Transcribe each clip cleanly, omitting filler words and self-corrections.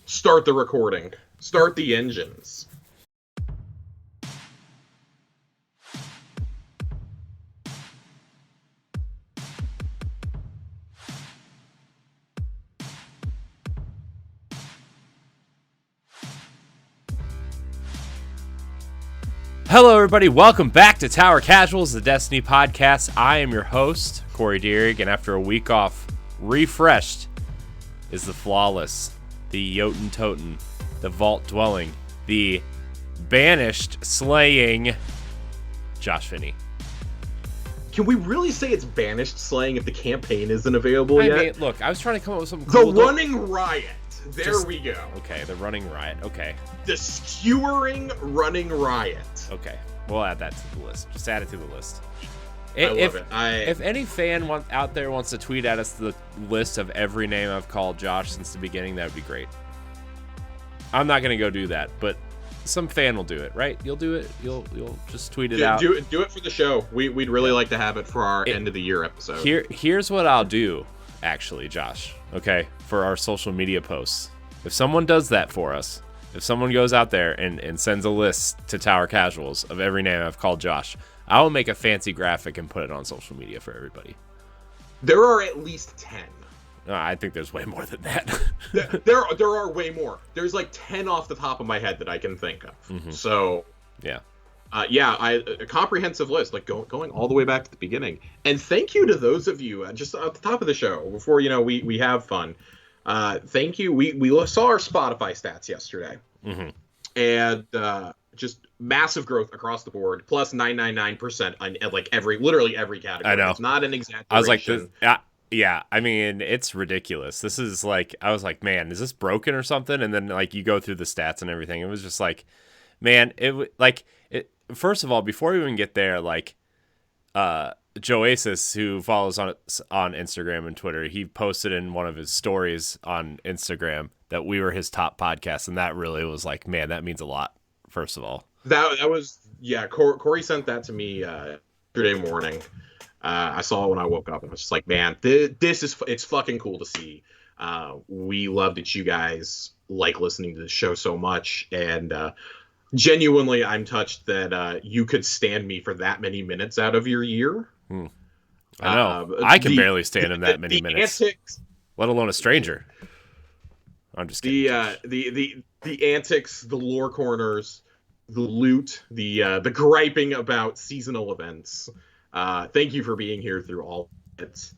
Start the recording. Start the engines. Hello, everybody. Welcome back to Tower Casuals, the Destiny podcast. I am your host, Corey Deering, and after a week off, refreshed is the flawless, the Jotun Toten, the Vault Dwelling, the banished slaying Josh Finney. Can we really say it's banished slaying if the campaign isn't available yet? I mean, look, I was trying to come up with something cool. The Running Riot. We go. Okay, the Running Riot. Okay. The Skewering Running Riot. Okay, we'll add that to the list. Just add it to the list. I love it. If any fan out there wants to tweet at us the list of every name I've called Josh since the beginning, that would be great. I'm not gonna go do that, but some fan will do it, right? You'll do it. You'll just tweet it out. Do it for the show. We'd really like to have it for our end of the year episode. Here's what I'll do, actually, Josh. Okay, for our social media posts. If someone does that for us, if someone goes out there and sends a list to Tower Casuals of every name I've called Josh, I will make a fancy graphic and put it on social media for everybody. There are at least 10. I think there's way more than that. there are way more. There's like 10 off the top of my head that I can think of. Mm-hmm. So, yeah. A comprehensive list, like going all the way back to the beginning. And thank you to those of you, just at the top of the show, before, we have fun. Thank you. We saw our Spotify stats yesterday. Mm-hmm. And just massive growth across the board, plus 999% on like literally every category. I know. It's not an exaggeration. I was like, yeah, I mean, it's ridiculous. This is like, I was like, man, is this broken or something? And then like you go through the stats and everything. It was just like, man, first of all, before we even get there, like, Joasis, who follows on Instagram and Twitter, he posted in one of his stories on Instagram that we were his top podcast, and that really was like, man, that means a lot. First of all, that was Corey sent that to me yesterday morning. I saw it when I woke up, and I was just like, man, it's fucking cool to see. We love that you guys like listening to the show so much, and genuinely, I'm touched that you could stand me for that many minutes out of your year. I know. I can barely stand him that many minutes, antics, let alone a stranger. I'm just kidding. The antics, the lore corners, the loot, the griping about seasonal events. Thank you for being here through all of it.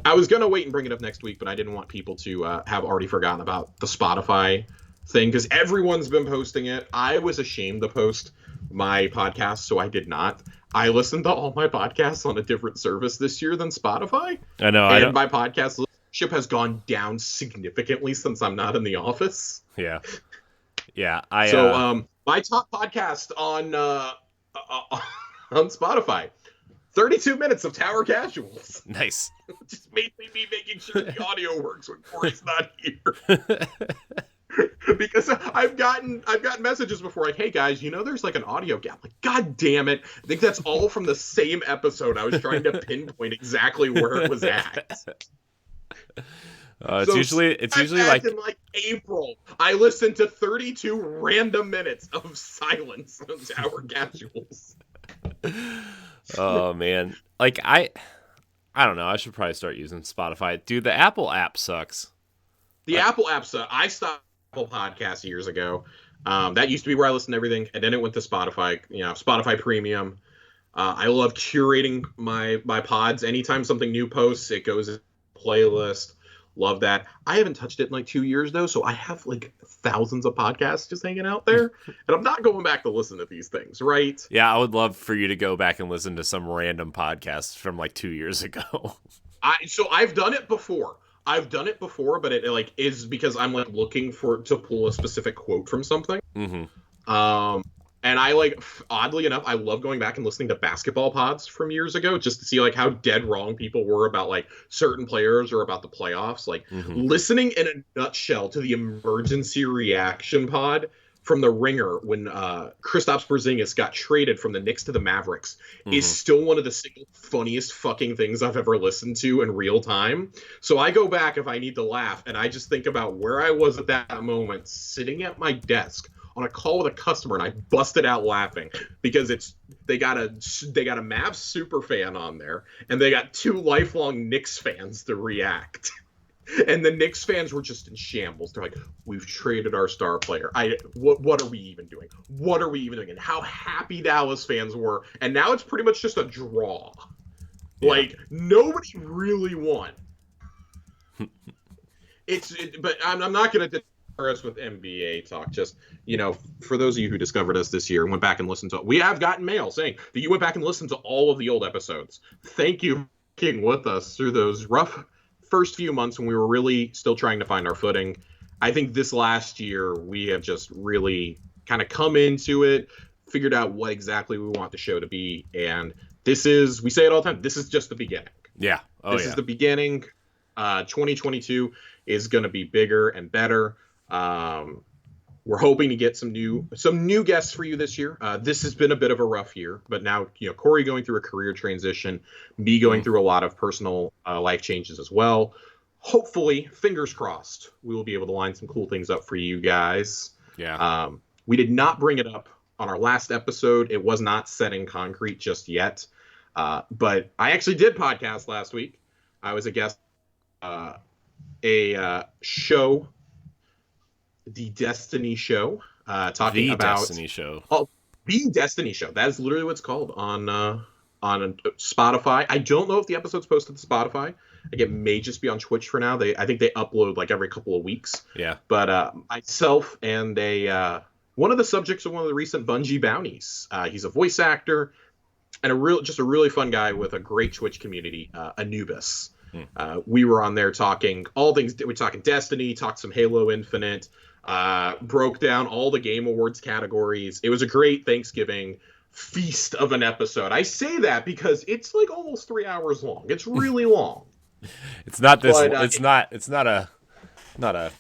I was gonna wait and bring it up next week, but I didn't want people to have already forgotten about the Spotify thing, because everyone's been posting it. I was ashamed to post my podcast, so I did not. I listened to all my podcasts on a different service this year than Spotify. I know. And my podcast listenership has gone down significantly since I'm not in the office. Yeah. Yeah. My top podcast on Spotify, 32 minutes of Tower Casuals. Nice. Just mainly me making sure the audio works when Corey's not here. Because I've gotten messages before like, hey guys, there's like an audio gap. Like, god damn it. I think that's all from the same episode. I was trying to pinpoint exactly where it was at. It's usually like in like April, I listened to 32 random minutes of silence on Tower Casuals. Oh man. Like I don't know. I should probably start using Spotify. Dude, the Apple app sucks. The Apple app sucks. I stopped Apple Podcasts years ago. That used to be where I listened to everything, and then it went to Spotify. Spotify Premium. I love curating my pods. Anytime something new posts, it goes in a playlist. Love that. I haven't touched it in like 2 years though, so I have like thousands of podcasts just hanging out there, and I'm not going back to listen to these things, right? Yeah, I would love for you to go back and listen to some random podcasts from like 2 years ago. I've done it before. But it like is because I'm like looking to pull a specific quote from something. Mm-hmm. And I like, oddly enough, I love going back and listening to basketball pods from years ago just to see like how dead wrong people were about like certain players or about the playoffs. Like listening in a nutshell to the emergency reaction pod from The Ringer when Kristaps Porzingis got traded from the Knicks to the Mavericks is still one of the single funniest fucking things I've ever listened to in real time. So I go back if I need to laugh, and I just think about where I was at that moment, sitting at my desk on a call with a customer, and I busted out laughing because they got a Mavs super fan on there, and they got 2 lifelong Knicks fans to react. And the Knicks fans were just in shambles. They're like, "We've traded our star player. What are we even doing? What are we even doing?" And how happy Dallas fans were. And now it's pretty much just a draw. Yeah. Like, nobody really won. But I'm not going to deter us with NBA talk. Just, for those of you who discovered us this year and went back and listened to it, we have gotten mail saying that you went back and listened to all of the old episodes. Thank you for being with us through those rough first few months when we were really still trying to find our footing. I think this last year we have just really kind of come into it, figured out what exactly we want the show to be, and we say it all the time, this is just the beginning. Yeah. This is the beginning. 2022 is going to be bigger and better. We're hoping to get some new guests for you this year. This has been a bit of a rough year, but now, Corey going through a career transition, me going through a lot of personal life changes as well. Hopefully, fingers crossed, we will be able to line some cool things up for you guys. Yeah. We did not bring it up on our last episode. It was not set in concrete just yet. But I actually did podcast last week. I was a guest a show, The Destiny Show, talking about Destiny Show. Oh, The Destiny Show. That is literally what it's called on Spotify. I don't know if the episode's posted to Spotify. Like, it may just be on Twitch for now. I think they upload like every couple of weeks. Yeah. But myself and one of the subjects of one of the recent Bungie bounties. He's a voice actor and a really fun guy with a great Twitch community, Anubis. We were on there talking all things. We're talking Destiny, talked some Halo Infinite, broke down all the Game Awards categories. It was a great Thanksgiving feast of an episode. I say that because it's like almost 3 hours long. It's really long. It's not this. But, it's not a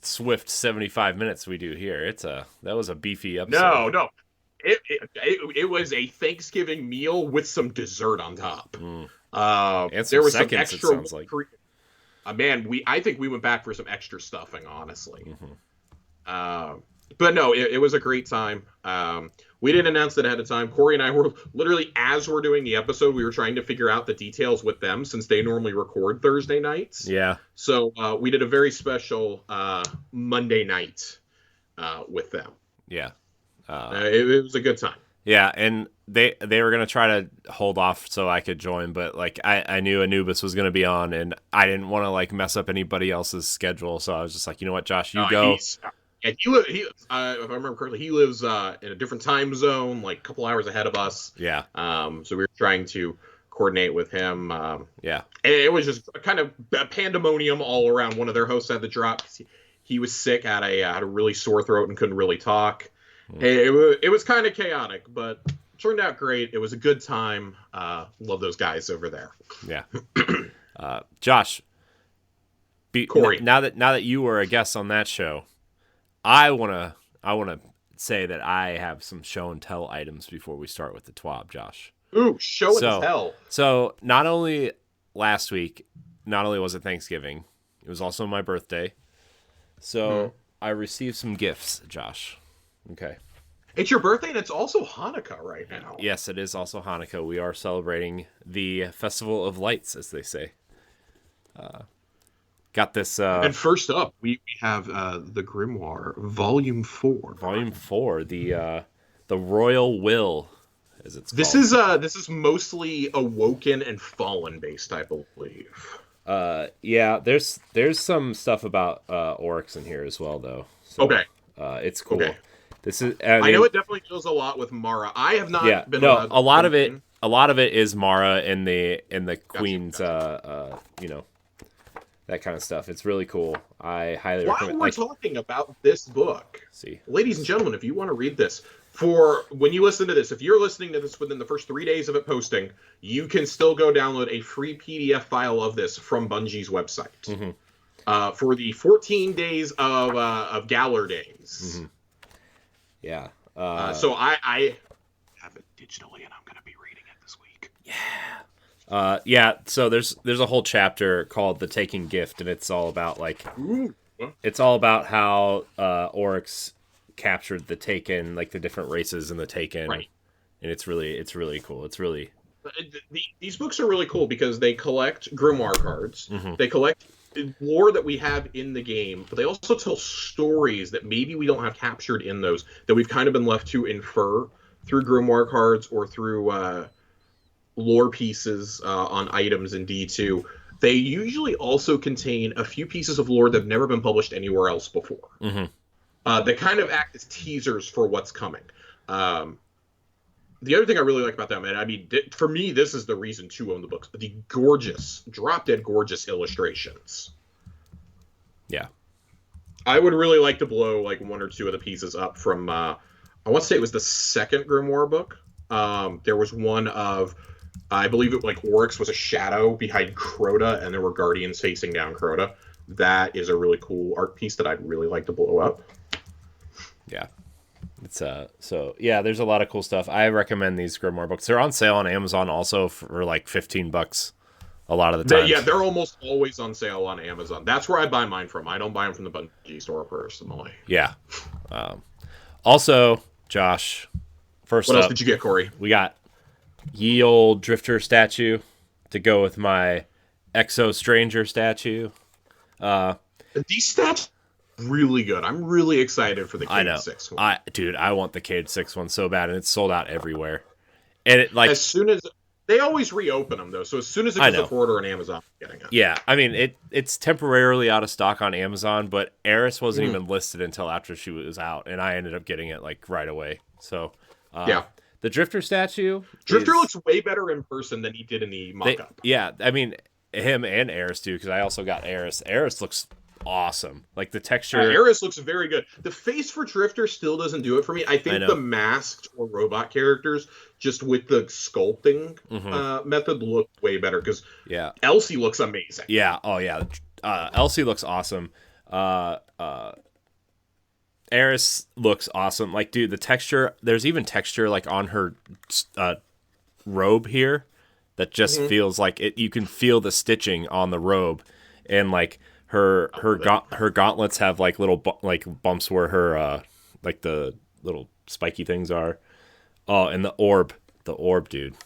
swift 75 minutes we do here. That was a beefy episode. No. It was a Thanksgiving meal with some dessert on top. And there was seconds, some extra. It sounds like. I think we went back for some extra stuffing, honestly. But no, it was a great time. We didn't announce it ahead of time. Corey and I were literally, as we're doing the episode, we were trying to figure out the details with them since they normally record Thursday nights. Yeah. So we did a very special Monday night with them. Yeah. It was a good time. Yeah, and they were going to try to hold off so I could join, but like I knew Anubis was going to be on, and I didn't want to like mess up anybody else's schedule, so I was just like, you know what, Josh, you go. If I remember correctly, he lives in a different time zone, like a couple hours ahead of us. Yeah. So we were trying to coordinate with him. Yeah. And it was just kind of pandemonium all around. One of their hosts had to drop. He was sick, had a really sore throat, and couldn't really talk. It was kind of chaotic, but turned out great. It was a good time. Love those guys over there. Yeah. Josh, Corey. Now that you were a guest on that show, I wanna say that I have some show and tell items before we start with the TWAB, Josh. Ooh, show and tell. So not only last week, not only was it Thanksgiving, it was also my birthday. So I received some gifts, Josh. Okay. It's your birthday, and it's also Hanukkah right now. Yes, it is also Hanukkah. We are celebrating the Festival of Lights, as they say. Got this. And first up, we have the Grimoire, Volume 4. Volume 4, the Royal Will, as it's called. This is mostly Awoken and Fallen based, I believe. Yeah, there's some stuff about orcs in here as well, though. So, okay. It's cool. Okay. This is. I know it definitely deals a lot with Mara. I have not been. No, a lot of it is Mara and the Queen's. Gotcha. That kind of stuff. It's really cool. I highly recommend. While we're talking about this book, see, ladies and gentlemen, if you want to read this, for when you listen to this, if you're listening to this within the first 3 days of it posting, you can still go download a free PDF file of this from Bungie's website. Mm-hmm. For the 14 days of Galar days. Mm-hmm. Yeah. So I have it digitally, and I'm going to be reading it this week. Yeah. So there's a whole chapter called "The Taken Gift," and it's all about how Oryx captured the Taken, like the different races in the Taken, Right. And it's really cool. It's really These books are really cool because they collect grimoire cards. Mhm. They collect lore that we have in the game, but they also tell stories that maybe we don't have captured in those, that we've kind of been left to infer through grimoire cards or through lore pieces on items in D2. They usually also contain a few pieces of lore that have never been published anywhere else before. They kind of act as teasers for what's coming. The other thing I really like about them, and I mean, for me, this is the reason to own the books, the gorgeous, drop-dead gorgeous illustrations. Yeah. I would really like to blow like one or two of the pieces up from, I want to say it was the second grimoire book. There was one of, I believe it like Oryx was a shadow behind Crota, and there were guardians facing down Crota. That is a really cool art piece that I'd really like to blow up. Yeah. It's so yeah, there's a lot of cool stuff. I recommend these grimoire books. They're on sale on Amazon also for like $15 a lot of the time. They're almost always on sale on Amazon. That's where I buy mine from. I don't buy them from the Bungie store personally. Yeah. Also, Josh, what else did you get, Corey? We got ye old Drifter statue to go with my Exo Stranger statue. These stats really good. I'm really excited for the Cade 6 one. I want the Cade 6 one so bad, and it's sold out everywhere. And it like as soon as they always reopen them though, so as soon as it gets a order on Amazon, I'm getting it. Yeah, I mean it's temporarily out of stock on Amazon, but Eris wasn't even listed until after she was out, and I ended up getting it like right away. So the Drifter statue. Looks way better in person than he did in the mock-up. Yeah, I mean him and Eris too, because I also got Eris. Eris looks awesome. Like the texture. Eris looks very good. The face for Drifter still doesn't do it for me. I think the masked or robot characters, just with the sculpting method, look way better because Elsie looks amazing. Yeah. Oh yeah. Elsie looks awesome. Eris looks awesome. Like, dude, the texture. There's even texture like on her robe here that just feels like it. You can feel the stitching on the robe, and like. Her gauntlets have like little bumps where her like the little spiky things are. Oh, and the orb, dude.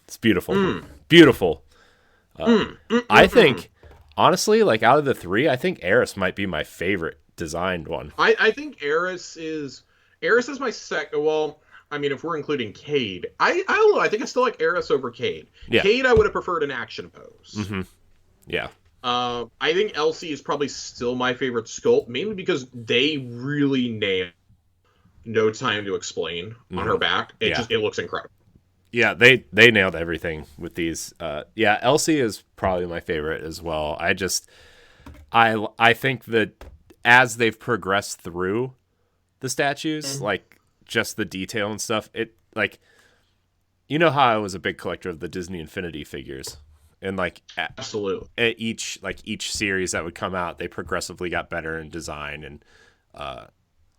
It's beautiful, beautiful. I think honestly, like out of the three, I think Eris might be my favorite designed one. I think Eris is my second. Well, I mean, if we're including Cade, I don't know. I think I still like Eris over Cade. Yeah. Cade, I would have preferred an action pose. Yeah. I think Elsie is probably still my favorite sculpt, mainly because they really nailed No Time to Explain on her back. It looks incredible. Yeah, they nailed everything with these. Elsie is probably my favorite as well. I think that as they've progressed through the statues, like just the detail and stuff, it like you know how I was a big collector of the Disney Infinity figures. And like absolutely at each series that would come out, they progressively got better in design, and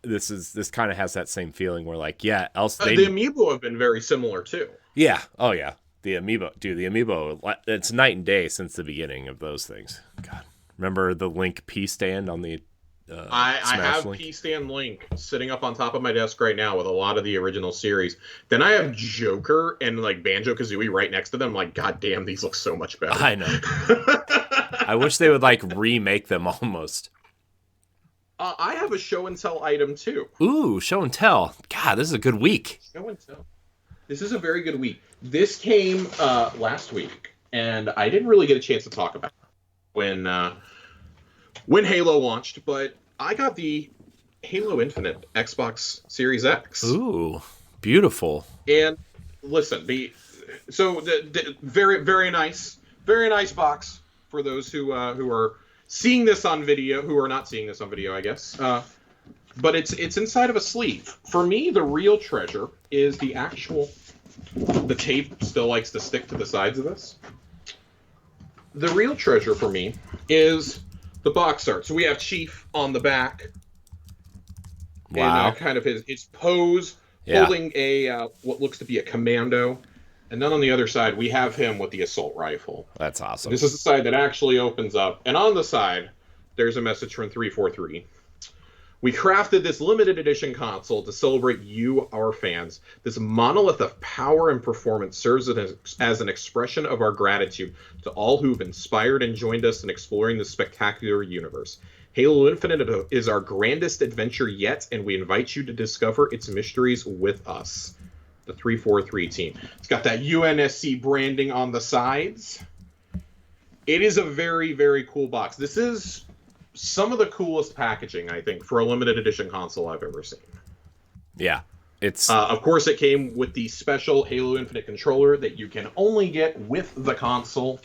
this kind of has that same feeling where like the amiibo have been very similar too. Yeah, oh yeah, the amiibo, it's night and day since the beginning of those things. God, remember the Link P stand on the I have Link? P-Stand Link sitting up on top of my desk right now with a lot of the original series. Then I have Joker and like Banjo-Kazooie right next to them. I'm like, God damn, these look so much better. I know. I wish they would like remake them almost. I have a show and tell item too. Ooh, show and tell. God, this is a good week. Show and tell. This is a very good week. This came last week, and I didn't really get a chance to talk about it when Halo launched, but I got the Halo Infinite Xbox Series X. Ooh, beautiful. And listen, the very, very nice box for those who are seeing this on video, who are not seeing this on video, I guess. But it's inside of a sleeve. For me, the real treasure is the tape still likes to stick to the sides of this. The real treasure for me is the box art. So we have Chief on the back Wow. in kind of his pose, Yeah. holding a what looks to be a commando. And then on the other side, we have him with the assault rifle. That's awesome. This is the side that actually opens up. And on the side, there's a message from 343. We crafted this limited edition console to celebrate you, our fans. This monolith of power and performance serves as an expression of our gratitude to all who've inspired and joined us in exploring this spectacular universe. Halo Infinite is our grandest adventure yet, and we invite you to discover its mysteries with us. The 343 team. It's got that UNSC branding on the sides. It is a very, very cool box. This is some of the coolest packaging, I think, for a limited edition console I've ever seen. Yeah. It's of course, it came with the special Halo Infinite controller that you can only get with the console.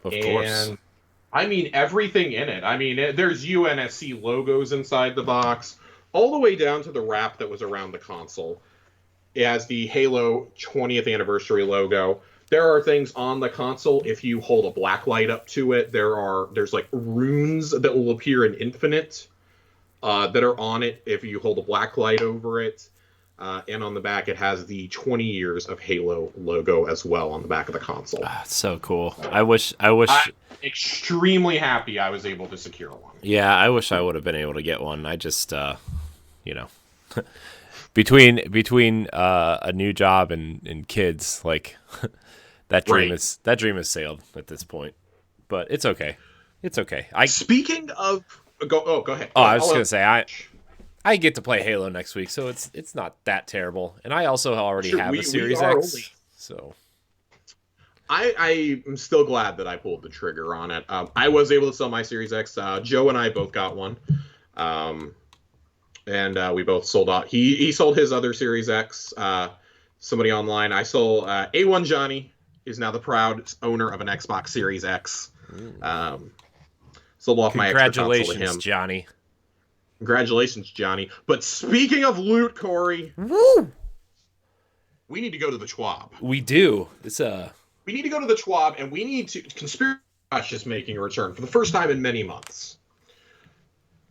Of course. I mean, everything in it. I mean, there's UNSC logos inside the box, all the way down to the wrap that was around the console. It has the Halo 20th anniversary logo. There are things on the console. If you hold a black light up to it, there's like runes that will appear in Infinite that are on it if you hold a black light over it. And on the back, it has the 20 years of Halo logo as well on the back of the console. It's so cool. I wish. I'm extremely happy I was able to secure one. Yeah, I wish I would have been able to get one. I just, between a new job and kids, like that dream is sailed at this point. But it's okay. It's okay. Speaking of, go ahead. Oh, I was just gonna say I get to play Halo next week, so it's not that terrible. And I also already have a Series X, so I am still glad that I pulled the trigger on it. I was able to sell my Series X. Joe and I both got one, and we both sold out. He sold his other Series X. Somebody online. I sold A1 Johnny is now the proud owner of an Xbox Series X. Sold off my extra console to him. Johnny. Congratulations, Johnny. But speaking of loot, Corey, woo! We need to go to the TWAB. We do. We need to go to the TWAB, and we need to. Conspiracy is making a return for the first time in many months.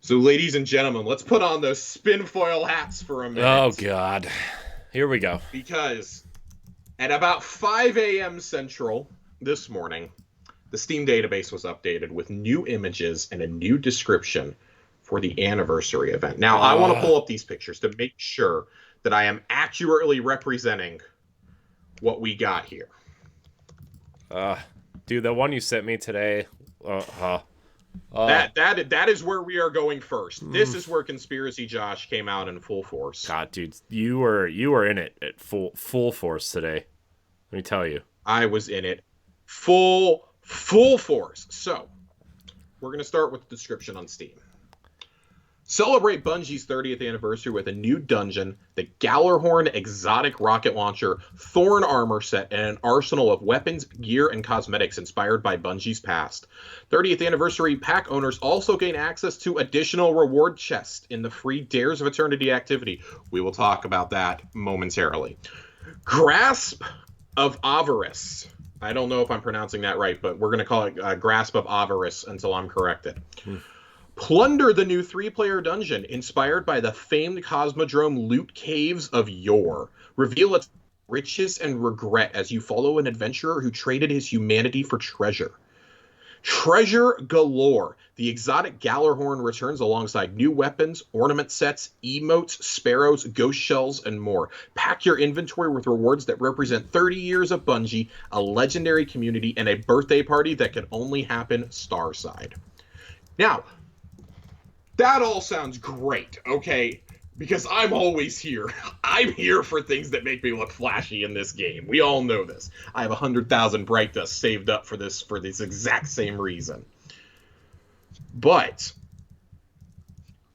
So, ladies and gentlemen, let's put on those spin foil hats for a minute. Oh, God. Here we go. Because at about 5 a.m. Central this morning, the Steam database was updated with new images and a new description for the anniversary event. Now, I want to pull up these pictures to make sure that I am accurately representing what we got here. Dude, the one you sent me today. That is where we are going first. This is where Conspiracy Josh came out in full force. God, dude, you were in it at full force today. Let me tell you. I was in it full force. So, we're going to start with the description on Steam. Celebrate Bungie's 30th anniversary with a new dungeon, the Gallarhorn exotic rocket launcher, Thorn armor set, and an arsenal of weapons, gear, and cosmetics inspired by Bungie's past. 30th anniversary pack owners also gain access to additional reward chests in the free Dares of Eternity activity. We will talk about that momentarily. Grasp of Avarice. I don't know if I'm pronouncing that right, but we're going to call it Grasp of Avarice until I'm corrected. Plunder the new 3-player dungeon inspired by the famed Cosmodrome loot caves of yore. Reveal its riches and regret as you follow an adventurer who traded his humanity for treasure. Treasure galore. The exotic Gallarhorn returns alongside new weapons, ornament sets, emotes, sparrows, ghost shells, and more. Pack your inventory with rewards that represent 30 years of Bungie, a legendary community, and a birthday party that can only happen Starside. Now, that all sounds great, okay? Because I'm always here. I'm here for things that make me look flashy in this game. We all know this. I have 100,000 Bright Dust saved up for this exact same reason. But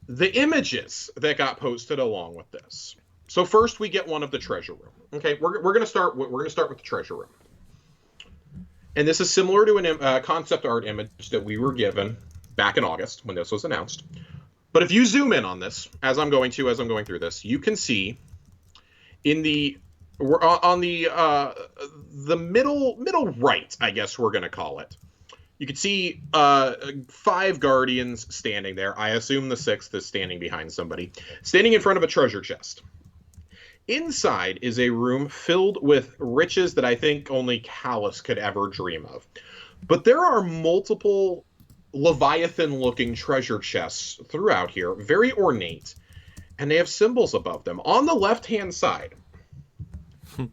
the images that got posted along with this. So first we get one of the treasure room. Okay, we're gonna start with the treasure room. And this is similar to a concept art image that we were given back in August when this was announced. But if you zoom in on this, as I'm going through this, you can see on the middle right, I guess we're going to call it, You can see 5 guardians standing there. I assume the 6th is standing behind somebody. Standing in front of a treasure chest. Inside is a room filled with riches that I think only Callus could ever dream of. But there are multiple Leviathan-looking treasure chests throughout here, very ornate, and they have symbols above them. On the left-hand side,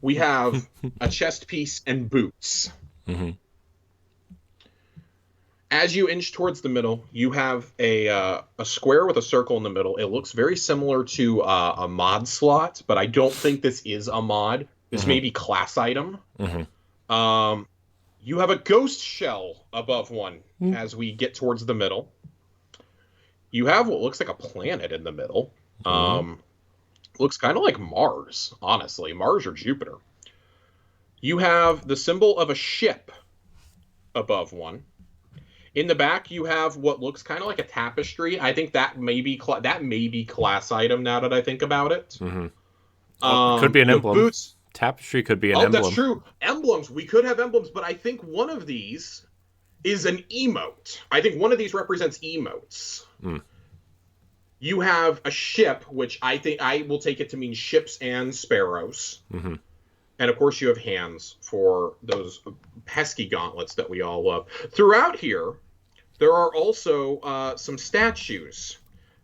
we have a chest piece and boots. Mm-hmm. As you inch towards the middle, you have a square with a circle in the middle. It looks very similar to a mod slot, but I don't think this is a mod. This may be class item. Mm-hmm. You have a ghost shell above one as we get towards the middle. You have what looks like a planet in the middle. Looks kind of like Mars, honestly. Mars or Jupiter. You have the symbol of a ship above one. In the back, you have what looks kind of like a tapestry. I think that may be class item now that I think about it. Mm-hmm. It could be an emblem. Boots. Tapestry could be an emblem. Oh, that's true. Emblems. We could have emblems, but I think one of these is an emote. I think one of these represents emotes. Mm. You have a ship, which I think I will take it to mean ships and sparrows. Mm-hmm. And, of course, you have hands for those pesky gauntlets that we all love. Throughout here, there are also some statues.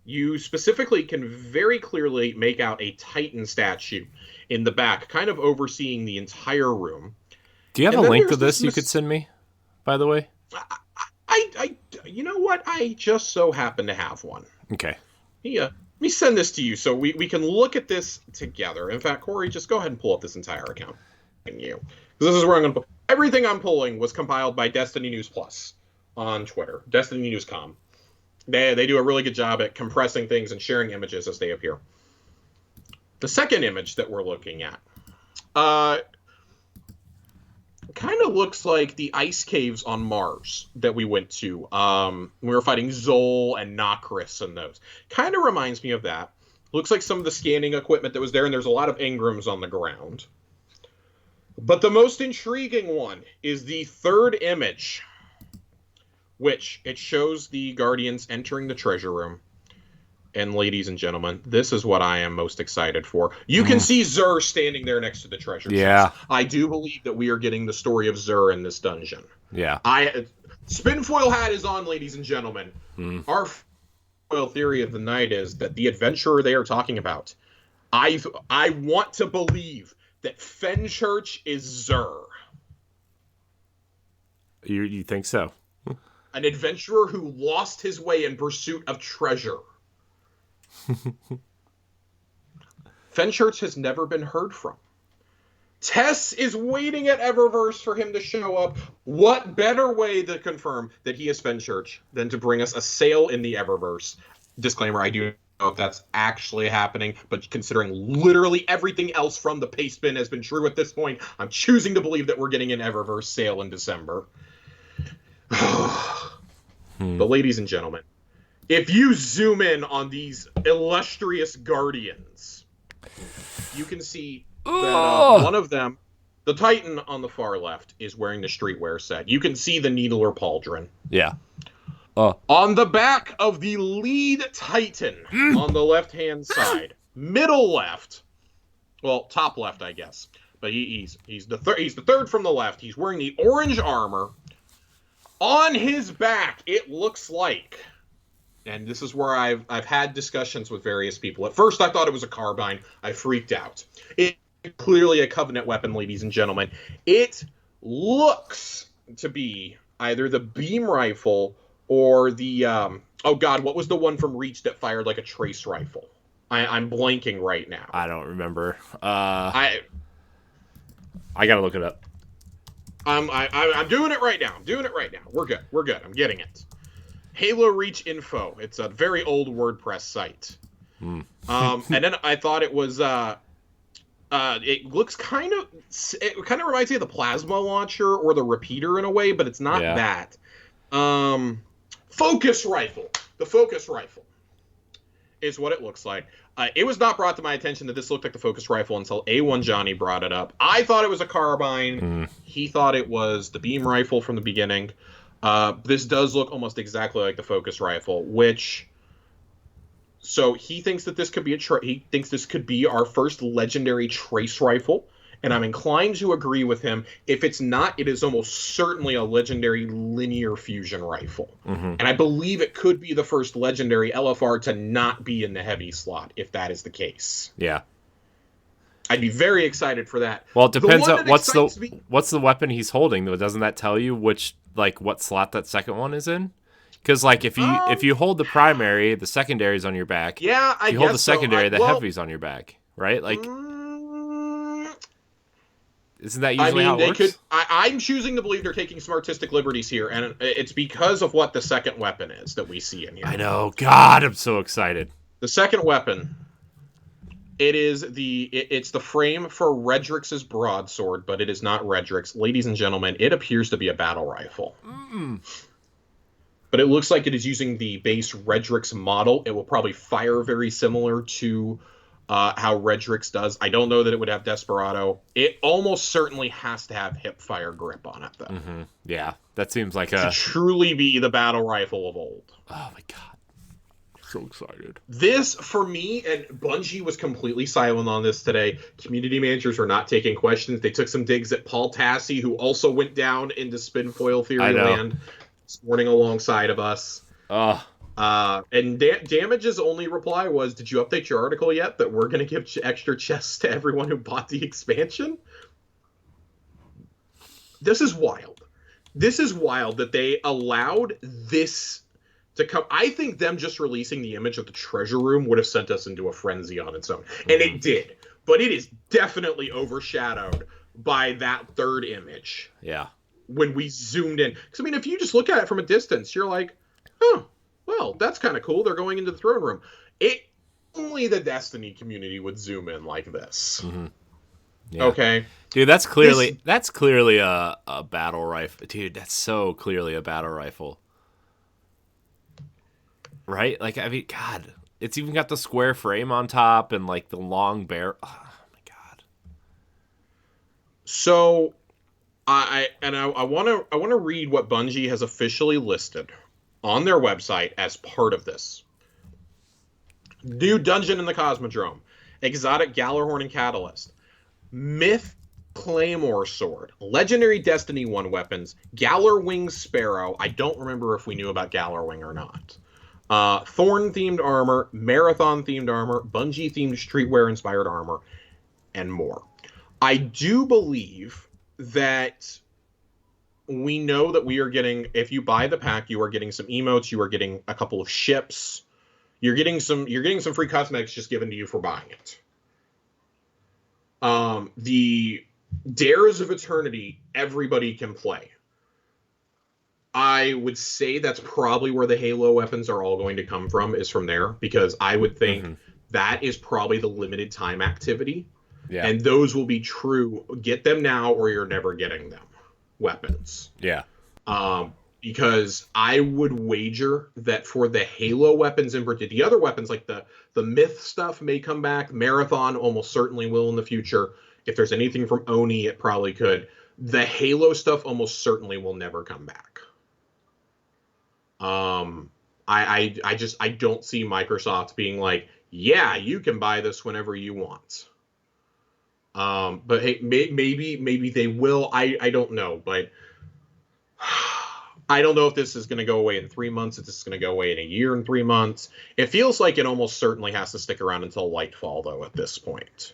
You specifically can very clearly make out a Titan statue in the back, kind of overseeing the entire room. Do you have a link to this you could send me, by the way? You know what? I just so happen to have one. Okay. Yeah. Let me send this to you so we can look at this together. In fact, Corey, just go ahead and pull up this entire account. Because this is where I'm going to put... Everything I'm pulling was compiled by Destiny News Plus on Twitter. Destiny News.com. They do a really good job at compressing things and sharing images as they appear. The second image that we're looking at kind of looks like the ice caves on Mars that we went to. We were fighting Zol and Nokris and those. Kind of reminds me of that. Looks like some of the scanning equipment that was there, and there's a lot of engrams on the ground. But the most intriguing one is the third image, which it shows the Guardians entering the treasure room. And ladies and gentlemen, this is what I am most excited for. You can see Zur standing there next to the treasure chest. I do believe that we are getting the story of Zur in this dungeon. Yeah. Spinfoil hat is on, ladies and gentlemen. Our foil theory of the night is that the adventurer they are talking about, I want to believe that Fenchurch is Zur. You think so? An adventurer who lost his way in pursuit of treasure. Fenchurch has never been heard from. Tess is waiting at Eververse for him to show up. What better way to confirm that he is Fenchurch than to bring us a sale in the Eververse? Disclaimer, I do know if that's actually happening, but considering literally everything else from the paste bin has been true at this point, I'm choosing to believe that we're getting an Eververse sale in December. But ladies and gentlemen, if you zoom in on these illustrious Guardians, you can see that one of them, the Titan on the far left, is wearing the streetwear set. You can see the Needler Pauldron. Yeah. On the back of the lead Titan on the left-hand side, middle left, well, top left, I guess, but he's the third from the left. He's wearing the orange armor. On his back, it looks like... And this is where I've had discussions with various people. At first, I thought it was a carbine. I freaked out. It's clearly a Covenant weapon, ladies and gentlemen. It looks to be either the beam rifle or the... oh, God, what was the one from Reach that fired like a trace rifle? I'm blanking right now. I don't remember. I gotta look it up. I'm doing it right now. We're good. I'm getting it. Halo Reach Info. It's a very old WordPress site. And then I thought it was it looks it kind of reminds me of the plasma launcher or the repeater in a way, but it's not that. Focus rifle. The focus rifle is what it looks like. It was not brought to my attention that this looked like the focus rifle until A1 Johnny brought it up. I thought it was a carbine. He thought it was the beam rifle from the beginning. This does look almost exactly like the focus rifle, which... So he thinks that this could be he thinks this could be our first legendary trace rifle, and I'm inclined to agree with him. If it's not, it is almost certainly a legendary linear fusion rifle. And I believe it could be the first legendary LFR to not be in the heavy slot, if that is the case. Yeah. I'd be very excited for that. Well, it depends on what's the weapon he's holding, though. Doesn't that tell you what slot that second one is in? Because if you hold the primary, the secondary's on your back. Yeah, if you hold the secondary, the heavy's on your back, right? Isn't that usually how it works? I'm choosing to believe they're taking some artistic liberties here, and it's because of what the second weapon is that we see in here. I know. God, I'm so excited. The second weapon, it's the frame for Redrix's broadsword, but it is not Redrix. Ladies and gentlemen, it appears to be a battle rifle. But it looks like it is using the base Redrix model. It will probably fire very similar to how Redrix does. I don't know that it would have Desperado. It almost certainly has to have hip fire grip on it, though. Yeah, that seems like to truly be the battle rifle of old. Oh my god, so excited! This for me, and Bungie was completely silent on this today. Community managers were not taking questions. They took some digs at Paul Tassi, who also went down into spinfoil theory land this morning alongside of us. And Damage's only reply was, did you update your article yet that we're going to give extra chests to everyone who bought the expansion? This is wild. This is wild that they allowed this to come. I think them just releasing the image of the treasure room would have sent us into a frenzy on its own. And it did. But it is definitely overshadowed by that third image. Yeah. When we zoomed in. Because, I mean, if you just look at it from a distance, you're like, oh, well, that's kind of cool. They're going into the throne room. Only the Destiny community would zoom in like this. Yeah. Okay? Dude, that's clearly a battle rifle. Dude, that's so clearly a battle rifle. Right? Like, I mean, God. It's even got the square frame on top and, like, the long barrel. Oh, my God. So... I want to read what Bungie has officially listed on their website as part of this. New dungeon in the Cosmodrome, exotic Gallarhorn and Catalyst, Myth Claymore Sword, legendary Destiny 1 weapons, Gallarwing Sparrow. I don't remember if we knew about Gallarwing or not. Thorn themed armor, Marathon themed armor, Bungie themed streetwear inspired armor, and more. I do believe that we know that we are getting, if you buy the pack, you are getting some emotes, you are getting a couple of ships, you're getting some free cosmetics just given to you for buying it. The Dares of Eternity, everybody can play. I would say that's probably where the Halo weapons are all going to come from, is from there, because I would think that is probably the limited time activity. Yeah. And those will be true. Get them now or you're never getting them. Weapons. Yeah. Because I would wager that for the Halo weapons in particular, the other weapons like the Myth stuff may come back. Marathon almost certainly will in the future. If there's anything from Oni, it probably could. The Halo stuff almost certainly will never come back. I don't see Microsoft being like, yeah, you can buy this whenever you want. But hey, maybe they will. I don't know, but I don't know if this is going to go away in 3 months, if this is going to go away in a year and 3 months. It feels like it almost certainly has to stick around until Lightfall, though, at this point.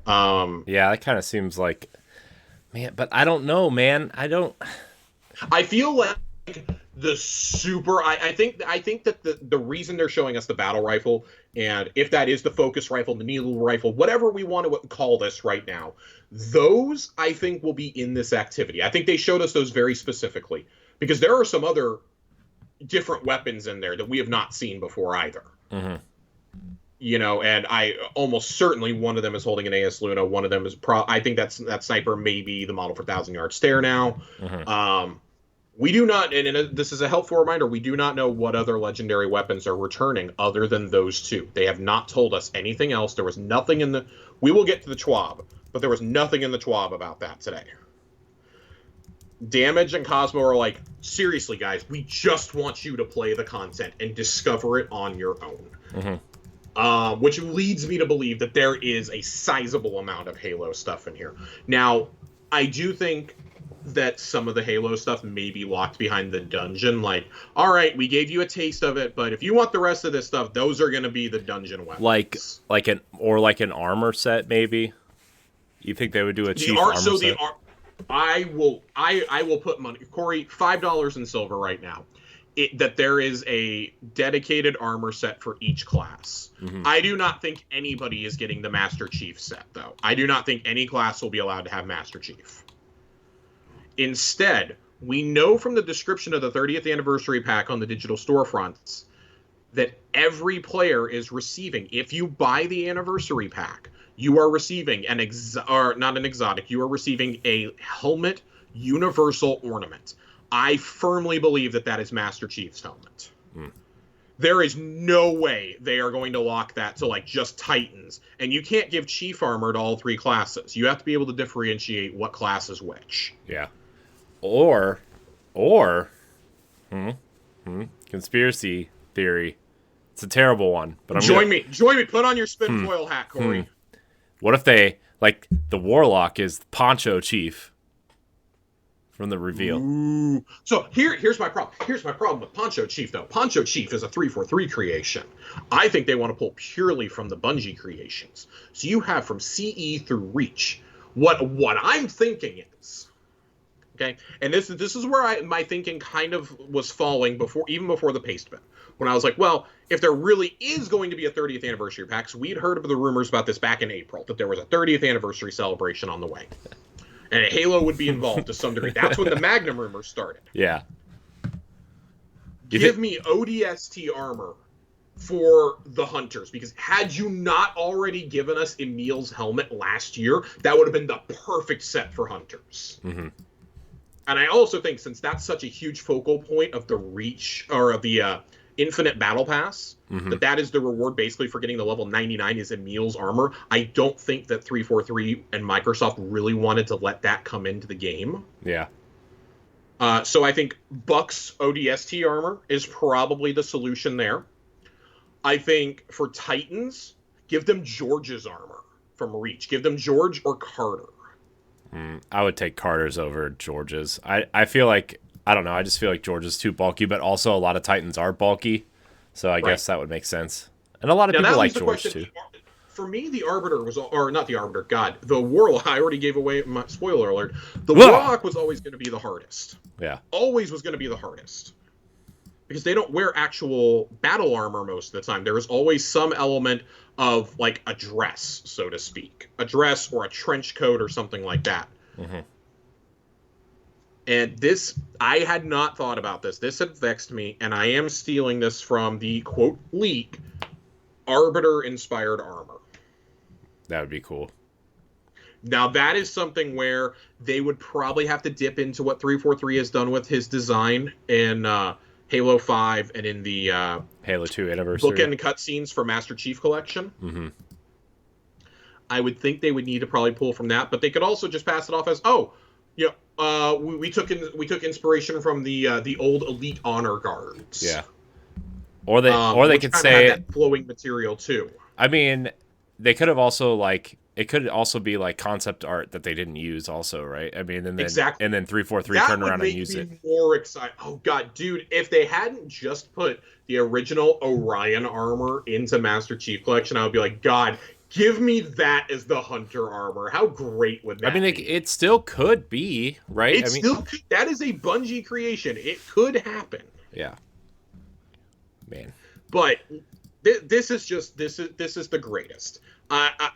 Yeah, that kind of seems like, man, but I don't know, man. I feel like I think that the reason they're showing us the battle rifle, and if that is the focus rifle, the needle rifle, whatever we want to call this right now, those I think will be in this activity. I think they showed us those very specifically because there are some other different weapons in there that we have not seen before either. You know, and I almost certainly one of them is holding an AS Luna. One of them is I think that sniper may be the model for 1,000-yard stare now. We do not, and this is a helpful reminder, we do not know what other legendary weapons are returning other than those two. They have not told us anything else. There was nothing in the... We will get to the TWAB, but there was nothing in the TWAB about that today. Damage and Cosmo are like, seriously, guys, we just want you to play the content and discover it on your own. Mm-hmm. Which leads me to believe that there is a sizable amount of Halo stuff in here. Now, I do think that some of the Halo stuff may be locked behind the dungeon. Like, all right, we gave you a taste of it, but if you want the rest of this stuff, those are going to be the dungeon weapons. Like an armor set, maybe. You think they would do a chief armor set? I will put money, Corey, $5 in silver right now. That there is a dedicated armor set for each class. Mm-hmm. I do not think anybody is getting the Master Chief set, though. I do not think any class will be allowed to have Master Chief. Instead, we know from the description of the 30th anniversary pack on the digital storefronts that every player is receiving, if you buy the anniversary pack, you are receiving not an exotic, you are receiving a helmet universal ornament. I firmly believe that is Master Chief's helmet. Mm. There is no way they are going to lock that to like just Titans. And you can't give Chief armor to all three classes. You have to be able to differentiate what class is which. Yeah. Or conspiracy theory. It's a terrible one, but Join me. Put on your spin foil hat, Corey. What if they, like, the Warlock is Poncho Chief from the reveal? Ooh. So here's my problem. Here's my problem with Poncho Chief, though. Poncho Chief is a 343 creation. I think they want to pull purely from the Bungie creations. So you have from CE through Reach. What I'm thinking is, okay, and this is where my thinking kind of was falling even before the paste bin. When I was like, well, if there really is going to be a 30th anniversary pack, so we'd heard of the rumors about this back in April, that there was a 30th anniversary celebration on the way. And Halo would be involved to some degree. That's when the Magnum rumors started. Yeah. Give me ODST armor for the Hunters, because had you not already given us Emil's helmet last year, that would have been the perfect set for Hunters. Mm-hmm. And I also think, since that's such a huge focal point of the Reach, or of the Infinite Battle Pass, that is the reward basically for getting the level 99 is Emil's armor. I don't think that 343 and Microsoft really wanted to let that come into the game. Yeah. So I think Buck's ODST armor is probably the solution there. I think for Titans, give them George's armor from Reach. Give them George or Carter. I would take Carter's over George's. I feel like, I don't know, I just feel like George is too bulky, but also a lot of Titans are bulky, so I guess that would make sense. And a lot of people like George, too. For me, the Arbiter was, or not the Arbiter, God, the Warlock, I already gave away, my spoiler alert, the Warlock was always going to be the hardest. Yeah. Always was going to be the hardest. Because they don't wear actual battle armor most of the time. There is always some element of, like, a dress, so to speak. A dress or a trench coat or something like that. Mm-hmm. And this, I had not thought about this. This had vexed me, and I am stealing this from the, quote, leak, Arbiter-inspired armor. That would be cool. Now, that is something where they would probably have to dip into what 343 has done with his design in Halo 5 and in the Halo 2 anniversary bookend cutscenes for Master Chief Collection. Mm-hmm. I would think they would need to probably pull from that, but they could also just pass it off as, we took inspiration from the old Elite Honor Guards. Yeah. Or they could say that flowing material too. I mean, they could have also, like, it could also be like concept art that they didn't use also, right? I mean, and then exactly. And then 343 turn around and use it. That would make me more excited. Oh god, dude, if they hadn't just put the original Orion armor into Master Chief Collection, I would be like, God, give me that as the Hunter armor. How great would that be? It still could be, right? That is a Bungie creation. It could happen. Yeah. Man. But this is the greatest.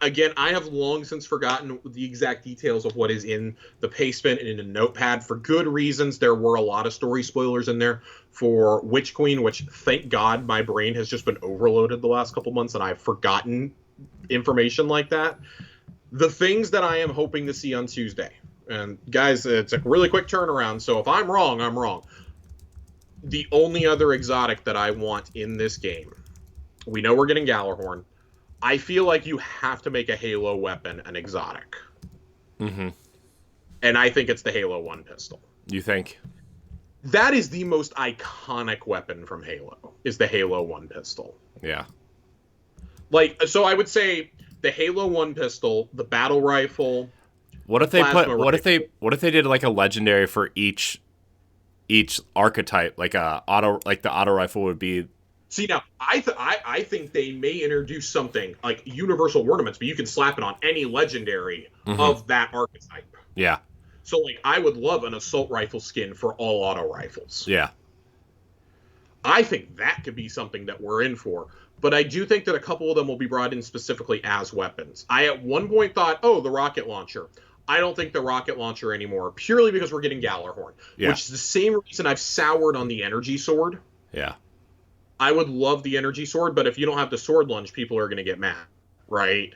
Again, I have long since forgotten the exact details of what is in the paste bin and in a notepad. For good reasons, there were a lot of story spoilers in there for Witch Queen, which, thank God, my brain has just been overloaded the last couple months, and I've forgotten information like that. The things that I am hoping to see on Tuesday, and guys, it's a really quick turnaround, so if I'm wrong, I'm wrong. The only other exotic that I want in this game, we know we're getting Gallarhorn. I feel like you have to make a Halo weapon an exotic. Mm-hmm. And I think it's the Halo 1 pistol. You think? That is the most iconic weapon from Halo, is the Halo 1 pistol. Yeah. Like, so I would say the Halo 1 pistol, the battle rifle. What if they did like a legendary for each archetype, like the auto rifle would be. See, now I think they may introduce something like universal ornaments, but you can slap it on any legendary of that archetype. Yeah. So, like, I would love an assault rifle skin for all auto rifles. Yeah. I think that could be something that we're in for. But I do think that a couple of them will be brought in specifically as weapons. I at one point thought, oh, the rocket launcher. I don't think the rocket launcher anymore, purely because we're getting Gallarhorn, which is the same reason I've soured on the energy sword. Yeah. I would love the energy sword, but if you don't have the sword lunge, people are going to get mad, right?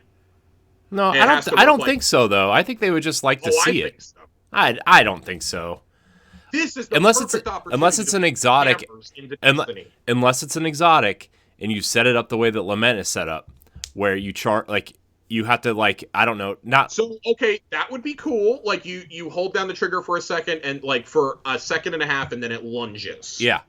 No, I don't think so, though. I think they would just like to see it. So. I don't think so. This is the unless it's an exotic, unless it's an exotic, and you set it up the way that Lament is set up, where you you have to, like, I don't know, not so. Okay, that would be cool. Like, you hold down the trigger for a second, and like for a second and a half, and then it lunges. Yeah,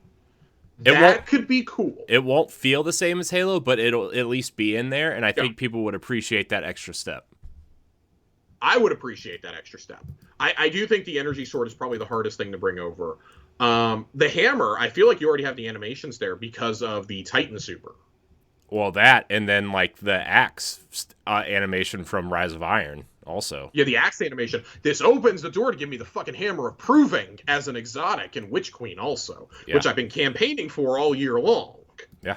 that could be cool. It won't feel the same as Halo, but it'll at least be in there, and I think people would appreciate that extra step. I would appreciate that extra step. I do think the energy sword is probably the hardest thing to bring over. The hammer, I feel like you already have the animations there because of the Titan Super. Well, that, and then, like, the axe animation from Rise of Iron also. Yeah, the axe animation. This opens the door to give me the fucking hammer of proving as an exotic and Witch Queen also, which I've been campaigning for all year long. Yeah.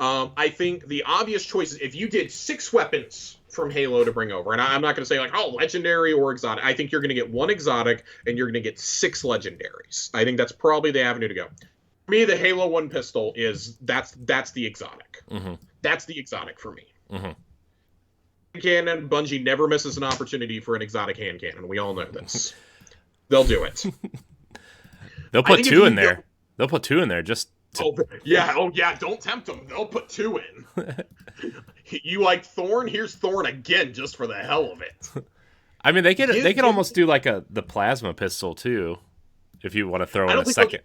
I think the obvious choice is if you did 6 weapons from Halo to bring over, and I'm not going to say like, oh, legendary or exotic. I think you're going to get 1 exotic and you're going to get 6 legendaries. I think that's probably the avenue to go. For me, the Halo 1 pistol that's the exotic. Mm-hmm. That's the exotic for me. Mm-hmm. Cannon, Bungie never misses an opportunity for an exotic hand cannon. We all know this. They'll do it. They'll put 2 in there. They'll put 2 in there just. Oh yeah, don't tempt them. They'll put 2 in. You like Thorn? Here's Thorn again, just for the hell of it. I mean, they could almost do like the plasma pistol too, if you want to throw in a second.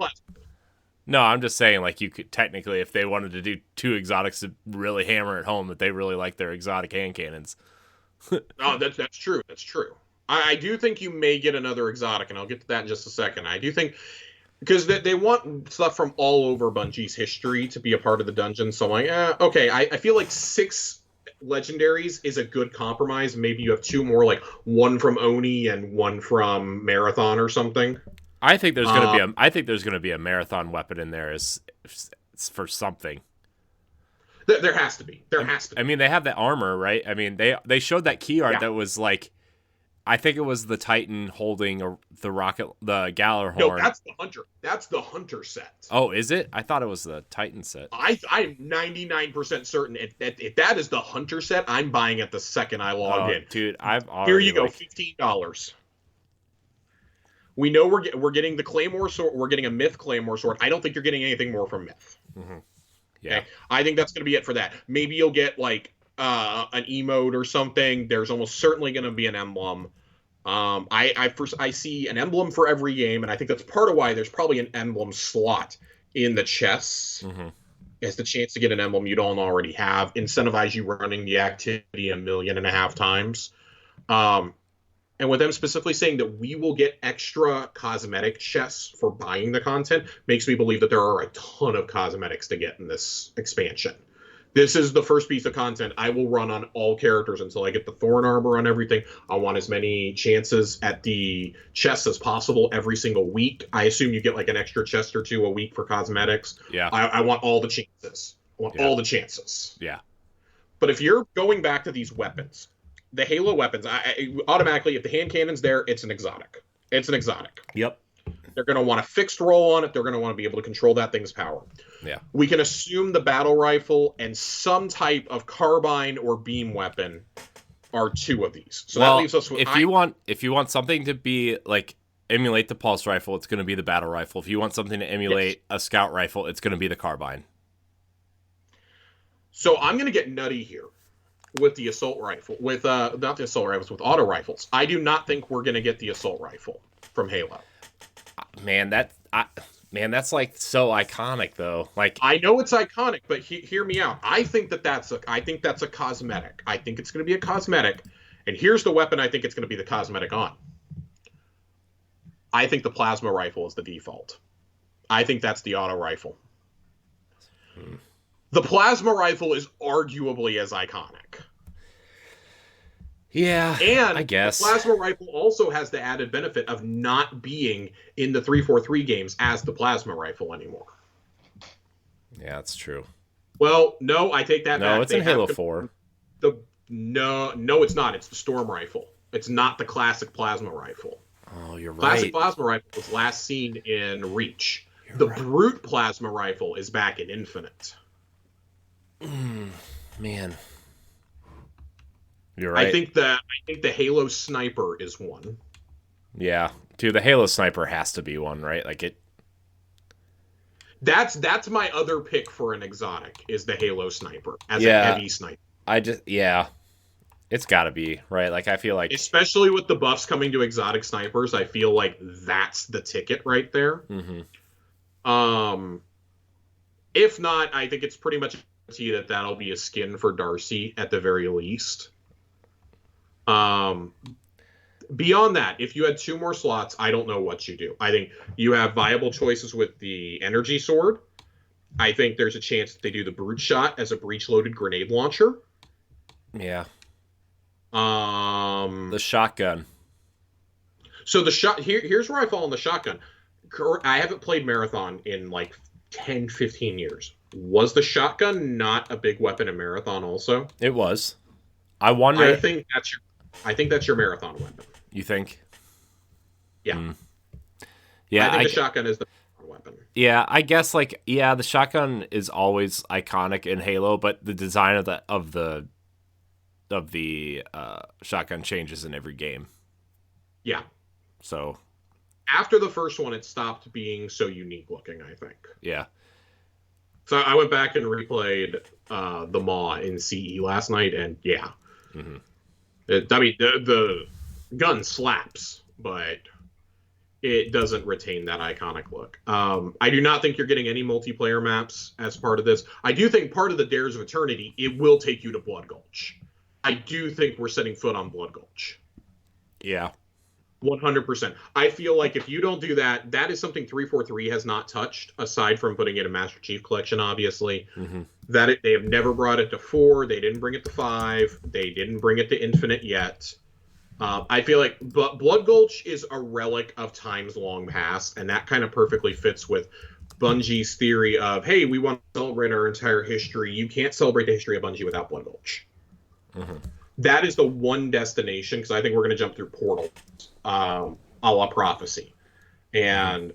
No, I'm just saying, like, you could technically, if they wanted to do 2 exotics to really hammer it home that they really like their exotic hand cannons. Oh, that's true. That's true. I do think you may get another exotic, and I'll get to that in just a second. I do think, because they want stuff from all over Bungie's history to be a part of the dungeon. So I'm like, okay, I feel like 6 legendaries is a good compromise. Maybe you have 2 more, like 1 from Oni and 1 from Marathon or something. I think there's gonna be a marathon weapon in there as for something. There has to be. I mean, they have the armor, right? I mean, they showed that key art that was like, I think it was the Titan holding the Gallarhorn. No, that's the Hunter. That's the Hunter set. Oh, is it? I thought it was the Titan set. I'm 99% certain if that is the Hunter set, I'm buying it the second I log in. Dude, Here you go, $15. We know we're getting the Claymore sword. We're getting a Myth Claymore sword. I don't think you're getting anything more from Myth. Mm-hmm. Yeah, okay? I think that's going to be it for that. Maybe you'll get like an emote or something. There's almost certainly going to be an emblem. I see an emblem for every game, and I think that's part of why there's probably an emblem slot in the chests. Mm-hmm. It's the chance to get an emblem you don't already have. Incentivize you running the activity 1.5 million times. And with them specifically saying that we will get extra cosmetic chests for buying the content makes me believe that there are a ton of cosmetics to get in this expansion. This is the first piece of content I will run on all characters until I get the Thorn armor on everything. I want as many chances at the chests as possible every single week. I assume you get like an extra chest or 2 a week for cosmetics. Yeah. I want all the chances. I want all the chances. Yeah. But if you're going back to these weapons, the Halo weapons, I automatically, if the hand cannon's there, it's an exotic. It's an exotic. Yep. They're going to want a fixed roll on it. They're going to want to be able to control that thing's power. Yeah. We can assume the battle rifle and some type of carbine or beam weapon are 2 of these. So that leaves us with... If you want something to be like emulate the pulse rifle, it's going to be the battle rifle. If you want something to emulate a scout rifle, it's going to be the carbine. So I'm going to get nutty here with the assault rifle, with not the assault rifles, with auto rifles. I do not think we're going to get the assault rifle. from Halo. Man, that's like so iconic though. Like, I know it's iconic, but hear me out. I think that's a cosmetic. I think it's going to be a cosmetic, and here's the weapon I think it's going to be the cosmetic on. I think the plasma rifle is the default. I think that's the auto rifle. The plasma rifle is arguably as iconic. Yeah, and I guess the plasma rifle also has the added benefit of not being in the 343 games as the plasma rifle anymore. Yeah, that's true. Well, no, I take that back. No, it's in Halo 4. No, it's not. It's the storm rifle. It's not the classic plasma rifle. Oh, you're right. Classic plasma rifle was last seen in Reach. The brute plasma rifle is back in Infinite. Man. You're right. I think the Halo sniper is one. Yeah. Dude, the Halo sniper has to be one, right? Like it. That's my other pick for an exotic is the Halo sniper as a heavy sniper. It's got to be, right? Like I feel like especially with the buffs coming to exotic snipers, I feel like that's the ticket right there. Mm-hmm. If not, I think it's pretty much guaranteed that'll be a skin for Darcy at the very least. Beyond that, if you had 2 more slots, I don't know what you do. I think you have viable choices with the energy sword. I think there's a chance that they do the brute shot as a breech-loaded grenade launcher. Yeah. The shotgun. So here's where I fall on the shotgun. I haven't played Marathon in like 10, 15 years. Was the shotgun not a big weapon in Marathon also? It was. I wonder. I think that's your Marathon weapon. You think? Yeah. Yeah. I think the shotgun is the weapon. Yeah, I guess the shotgun is always iconic in Halo, but the design of the shotgun changes in every game. Yeah. So after the first one, it stopped being so unique looking, I think. Yeah. So I went back and replayed the Maw in CE last night, and yeah. Mm-hmm. The gun slaps, but it doesn't retain that iconic look. I do not think you're getting any multiplayer maps as part of this. I do think part of the Dares of Eternity, it will take you to Blood Gulch. I do think we're setting foot on Blood Gulch. Yeah. 100%. I feel like if you don't do that, that is something 343 has not touched, aside from putting it in Master Chief Collection, obviously. Mm-hmm. They have never brought it to 4. They didn't bring it to 5. They didn't bring it to Infinite yet. I feel like Blood Gulch is a relic of times long past, and that kind of perfectly fits with Bungie's theory of, hey, we want to celebrate our entire history. You can't celebrate the history of Bungie without Blood Gulch. Mm-hmm. That is the one destination, because I think we're going to jump through portals, a la Prophecy. And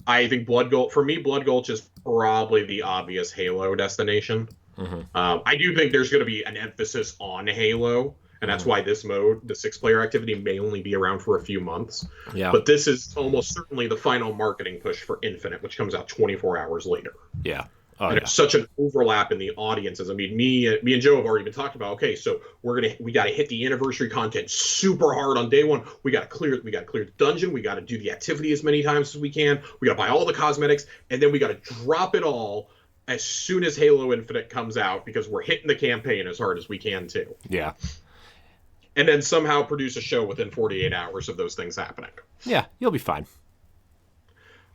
I think Blood Gulch is probably the obvious Halo destination. Mm-hmm. I do think there's going to be an emphasis on Halo, and that's why this mode, the 6-player activity, may only be around for a few months. Yeah. But this is almost certainly the final marketing push for Infinite, which comes out 24 hours later. Yeah. And there's such an overlap in the audiences. I mean, me and Joe have already been talking about, okay, so we got to hit the anniversary content super hard on day one. We got to clear the dungeon. We got to do the activity as many times as we can. We got to buy all the cosmetics, and then we got to drop it all as soon as Halo Infinite comes out, because we're hitting the campaign as hard as we can too. Yeah. And then somehow produce a show within 48 hours of those things happening. Yeah, you'll be fine.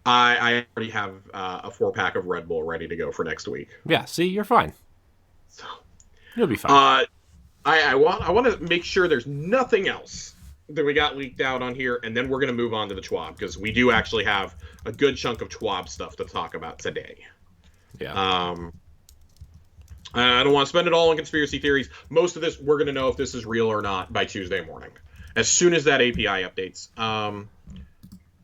I already have a 4-pack of Red Bull ready to go for next week. Yeah, see, you're fine. So, you'll be fine. I want to make sure there's nothing else that we got leaked out on here, and then we're going to move on to the TWAB, because we do actually have a good chunk of TWAB stuff to talk about today. Yeah. I don't want to spend it all on conspiracy theories. Most of this, we're going to know if this is real or not by Tuesday morning, as soon as that API updates.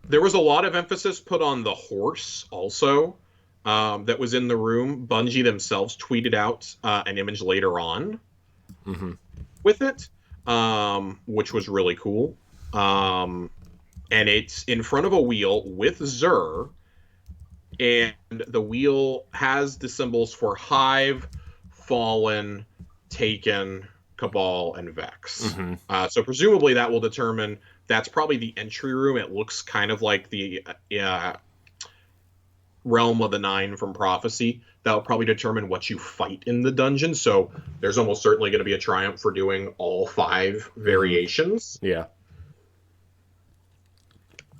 There was a lot of emphasis put on the horse also that was in the room. Bungie themselves tweeted out an image later on with it, which was really cool. And it's in front of a wheel with Xur, and the wheel has the symbols for Hive, Fallen, Taken, Cabal, and Vex. So presumably that will determine That's probably the entry room. It looks kind of like the Realm of the Nine from Prophecy. That'll probably determine what you fight in the dungeon. So there's almost certainly going to be a triumph for doing all 5 variations. Yeah.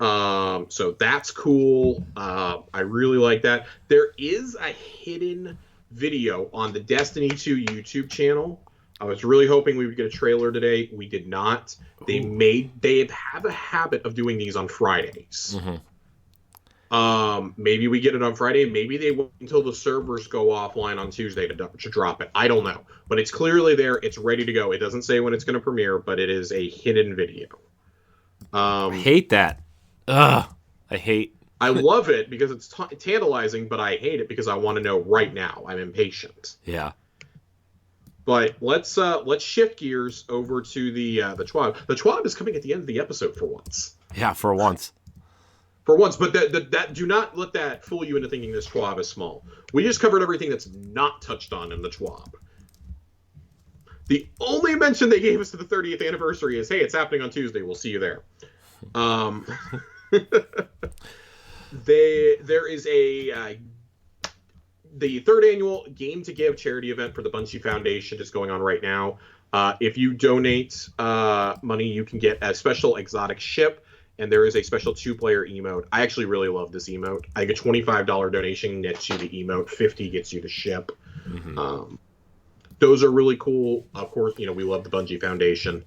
So that's cool. I really like that. There is a hidden video on the Destiny 2 YouTube channel. I was really hoping we would get a trailer today. We did not. They have a habit of doing these on Fridays. Maybe we get it on Friday. Maybe they wait until the servers go offline on Tuesday to drop it. I don't know. But it's clearly there. It's ready to go. It doesn't say when it's going to premiere, but it is a hidden video. I hate that. Ugh. I love it because it's tantalizing, but I hate it because I want to know right now. I'm impatient. Yeah. But let's shift gears over to the TWAB. The TWAB is coming at the end of the episode for once. Yeah, for once. For once, but that do not let that fool you into thinking this TWAB is small. We just covered everything that's not touched on in the TWAB. The only mention they gave us to the 30th anniversary is, hey, it's happening on Tuesday. We'll see you there. There is the 3rd annual Game to Give charity event for the Bungie Foundation is going on right now. If you donate money, you can get a special exotic ship, and there is a special 2-player emote. I actually really love this emote. I get a $25 donation gets you the emote, $50 gets you the ship. Those are really cool. Of course, we love the Bungie Foundation.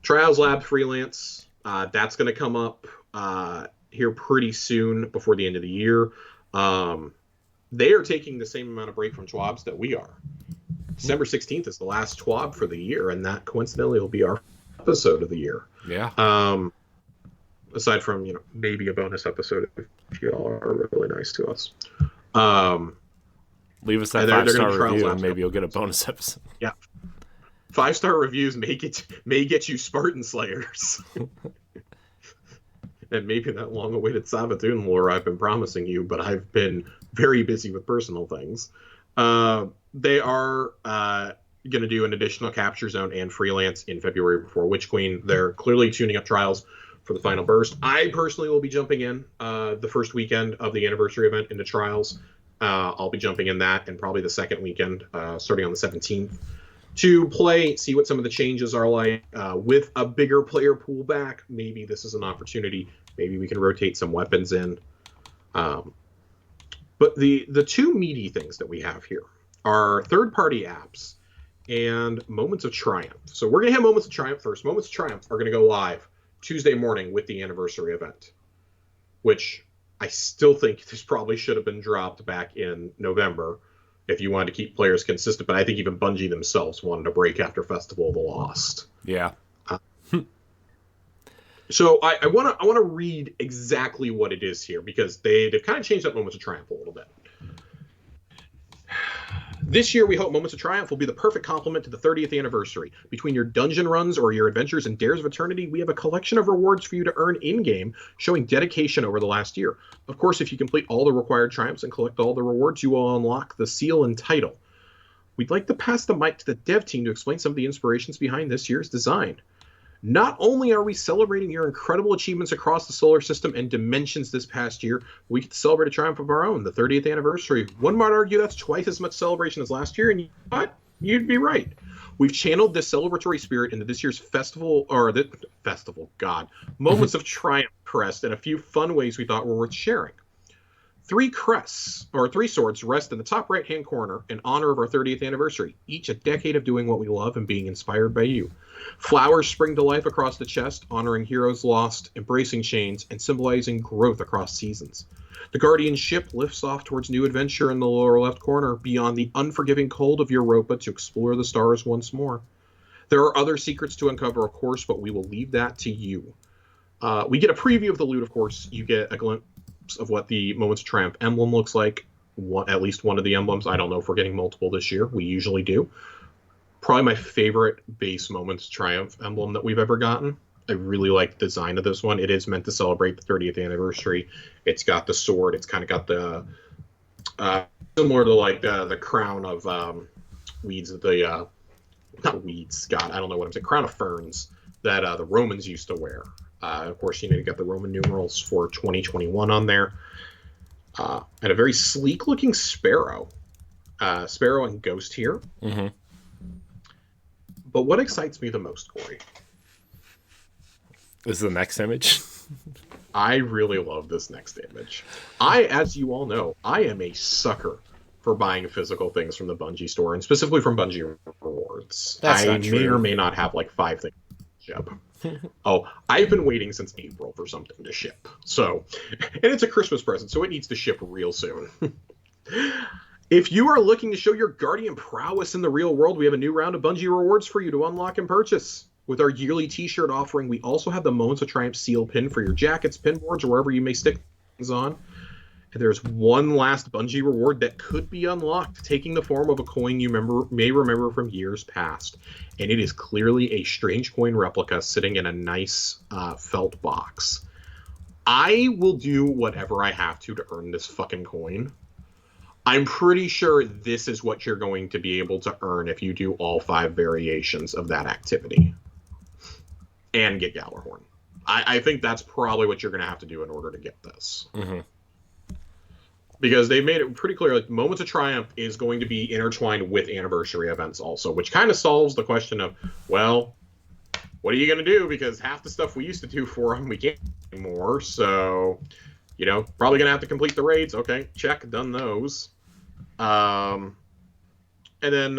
Trials Lab freelance, that's going to come up here pretty soon before the end of the year. They are taking the same amount of break from TWABs that we are. December 16th is the last TWAB for the year, and that coincidentally will be our episode of the year. Yeah. Aside from, maybe a bonus episode if y'all are really nice to us. Leave us that 5-star review and maybe you'll get a bonus episode. Yeah. 5-star reviews may get you Spartan Slayers. And maybe that long-awaited Savathun lore I've been promising you, but I've been very busy with personal things. They are going to do an additional capture zone and freelance in February before Witch Queen. They're clearly tuning up Trials for the final burst. I personally will be jumping in the first weekend of the anniversary event into Trials. I'll be jumping in that and probably the second weekend, starting on the 17th, to play, see what some of the changes are like. With a bigger player pool back, maybe this is an opportunity. Maybe we can rotate some weapons in. But the 2 meaty things that we have here are third-party apps and Moments of Triumph. So we're going to have Moments of Triumph first. Moments of Triumph are going to go live Tuesday morning with the anniversary event, which I still think this probably should have been dropped back in November if you wanted to keep players consistent. But I think even Bungie themselves wanted a break after Festival of the Lost. Yeah. So I want to read exactly what it is here, because they've kind of changed up Moments of Triumph a little bit. This year, we hope Moments of Triumph will be the perfect complement to the 30th anniversary. Between your dungeon runs or your adventures in Dares of Eternity, we have a collection of rewards for you to earn in-game, showing dedication over the last year. Of course, if you complete all the required triumphs and collect all the rewards, you will unlock the seal and title. We'd like to pass the mic to the dev team to explain some of the inspirations behind this year's design. Not only are we celebrating your incredible achievements across the solar system and dimensions this past year, we get to celebrate a triumph of our own, the 30th anniversary. One might argue that's twice as much celebration as last year, and you know what? You'd be right. We've channeled this celebratory spirit into this year's Moments of Triumph crest in a few fun ways we thought were worth sharing. 3 swords rest in the top right-hand corner in honor of our 30th anniversary, each a decade of doing what we love and being inspired by you. Flowers spring to life across the chest, honoring heroes lost, embracing chains, and symbolizing growth across seasons. The Guardian ship lifts off towards new adventure in the lower left corner, beyond the unforgiving cold of Europa to explore the stars once more. There are other secrets to uncover, of course, but we will leave that to you. We get a preview of the loot, of course. You get a glimpse of what the Moments of Triumph emblem looks like. At least one of the emblems. I don't know if we're getting multiple this year. We usually do. Probably my favorite base Moments of Triumph emblem that we've ever gotten. I really like the design of this one. It is meant to celebrate the 30th anniversary. It's got the sword. It's kind of got the similar to like the crown of weeds. Not weeds. God, I don't know what I'm saying. Crown of ferns that the Romans used to wear. Of course, you need to get the Roman numerals for 2021 on there. And a very sleek-looking Sparrow. Sparrow and Ghost here. Mm-hmm. But what excites me the most, Corey? This is the next image. I really love this next image. As you all know, I am a sucker for buying physical things from the Bungie store, and specifically from Bungie Rewards. That's I not may true. or may not have like 5 things to ship. Oh, I've been waiting since April for something to ship. So, and it's a Christmas present, so it needs to ship real soon. If you are looking to show your Guardian prowess in the real world, we have a new round of Bungie Rewards for you to unlock and purchase. With our yearly t-shirt offering, we also have the Moments of Triumph seal pin for your jackets, pin boards, or wherever you may stick things on. And there's one last Bungie reward that could be unlocked, taking the form of a coin you may remember from years past. And it is clearly a Strange Coin replica sitting in a nice felt box. I will do whatever I have to earn this fucking coin. I'm pretty sure this is what you're going to be able to earn if you do all 5 variations of that activity. And get Gallarhorn. I think that's probably what you're going to have to do in order to get this. Mm-hmm. Because they've made it pretty clear, like, Moments of Triumph is going to be intertwined with anniversary events also, which kind of solves the question of, well, what are you going to do? Because half the stuff we used to do for them, we can't anymore. So, probably going to have to complete the raids. Okay, check, done those. And then,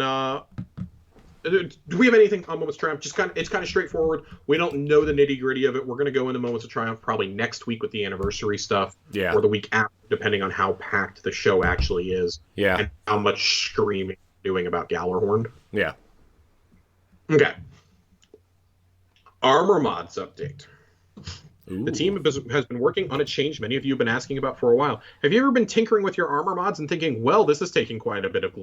do we have anything on Moments of Triumph? It's kind of straightforward. We don't know the nitty-gritty of it. We're going to go into Moments of Triumph probably next week with the anniversary stuff. Yeah. Or the week after, depending on how packed the show actually is. Yeah. And how much screaming we're doing about Gallarhorn. Yeah. Okay. Armor mods update. Ooh. The team has been working on a change many of you have been asking about for a while. Have you ever been tinkering with your armor mods and thinking, well, this is taking quite a bit of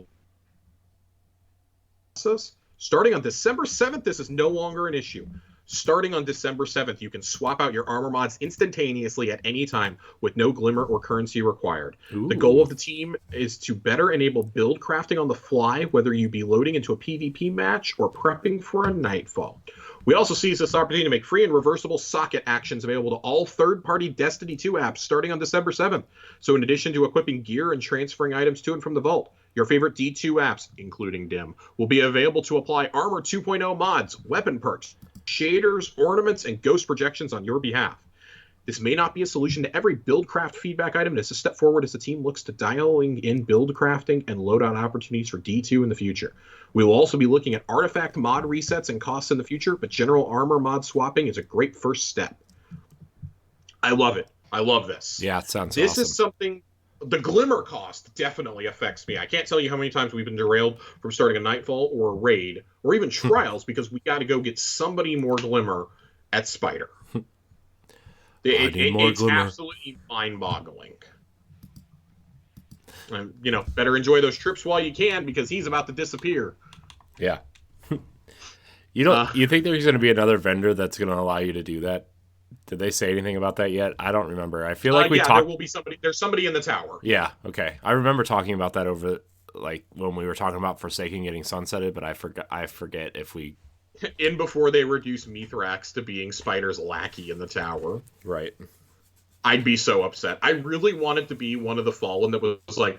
process? Starting on December 7th, this is no longer an issue. Starting on December 7th, you can swap out your armor mods instantaneously at any time with no glimmer or currency required. Ooh. The goal of the team is to better enable build crafting on the fly, whether you be loading into a PvP match or prepping for a Nightfall. We also seize this opportunity to make free and reversible socket actions available to all third-party Destiny 2 apps starting on December 7th. So in addition to equipping gear and transferring items to and from the vault, your favorite D2 apps, including DIM, will be available to apply Armor 2.0 mods, weapon perks, shaders, ornaments, and ghost projections on your behalf. This may not be a solution to every buildcraft feedback item, and it's a step forward as the team looks to dialing in build crafting and loadout opportunities for D2 in the future. We will also be looking at artifact mod resets and costs in the future, but general armor mod swapping is a great first step. I love it. I love this. Yeah, it sounds This awesome. is something... The glimmer cost definitely affects me. I can't tell you how many times we've been derailed from starting a Nightfall or a raid or even trials because we got to go get somebody more glimmer at Spider. It's glimmer. absolutely mind-boggling. Better enjoy those trips while you can because he's about to disappear. Yeah. You think there's going to be another vendor that's going to allow you to do that? Did they say anything about that yet? I don't remember. I feel like we talked. There will be somebody. There's somebody in the tower. Yeah. Okay. I remember talking about that over when we were talking about Forsaken getting sunsetted, but I forget if we. In before they reduce Mithrax to being Spider's lackey in the tower. Right. I'd be so upset. I really wanted to be one of the Fallen that was like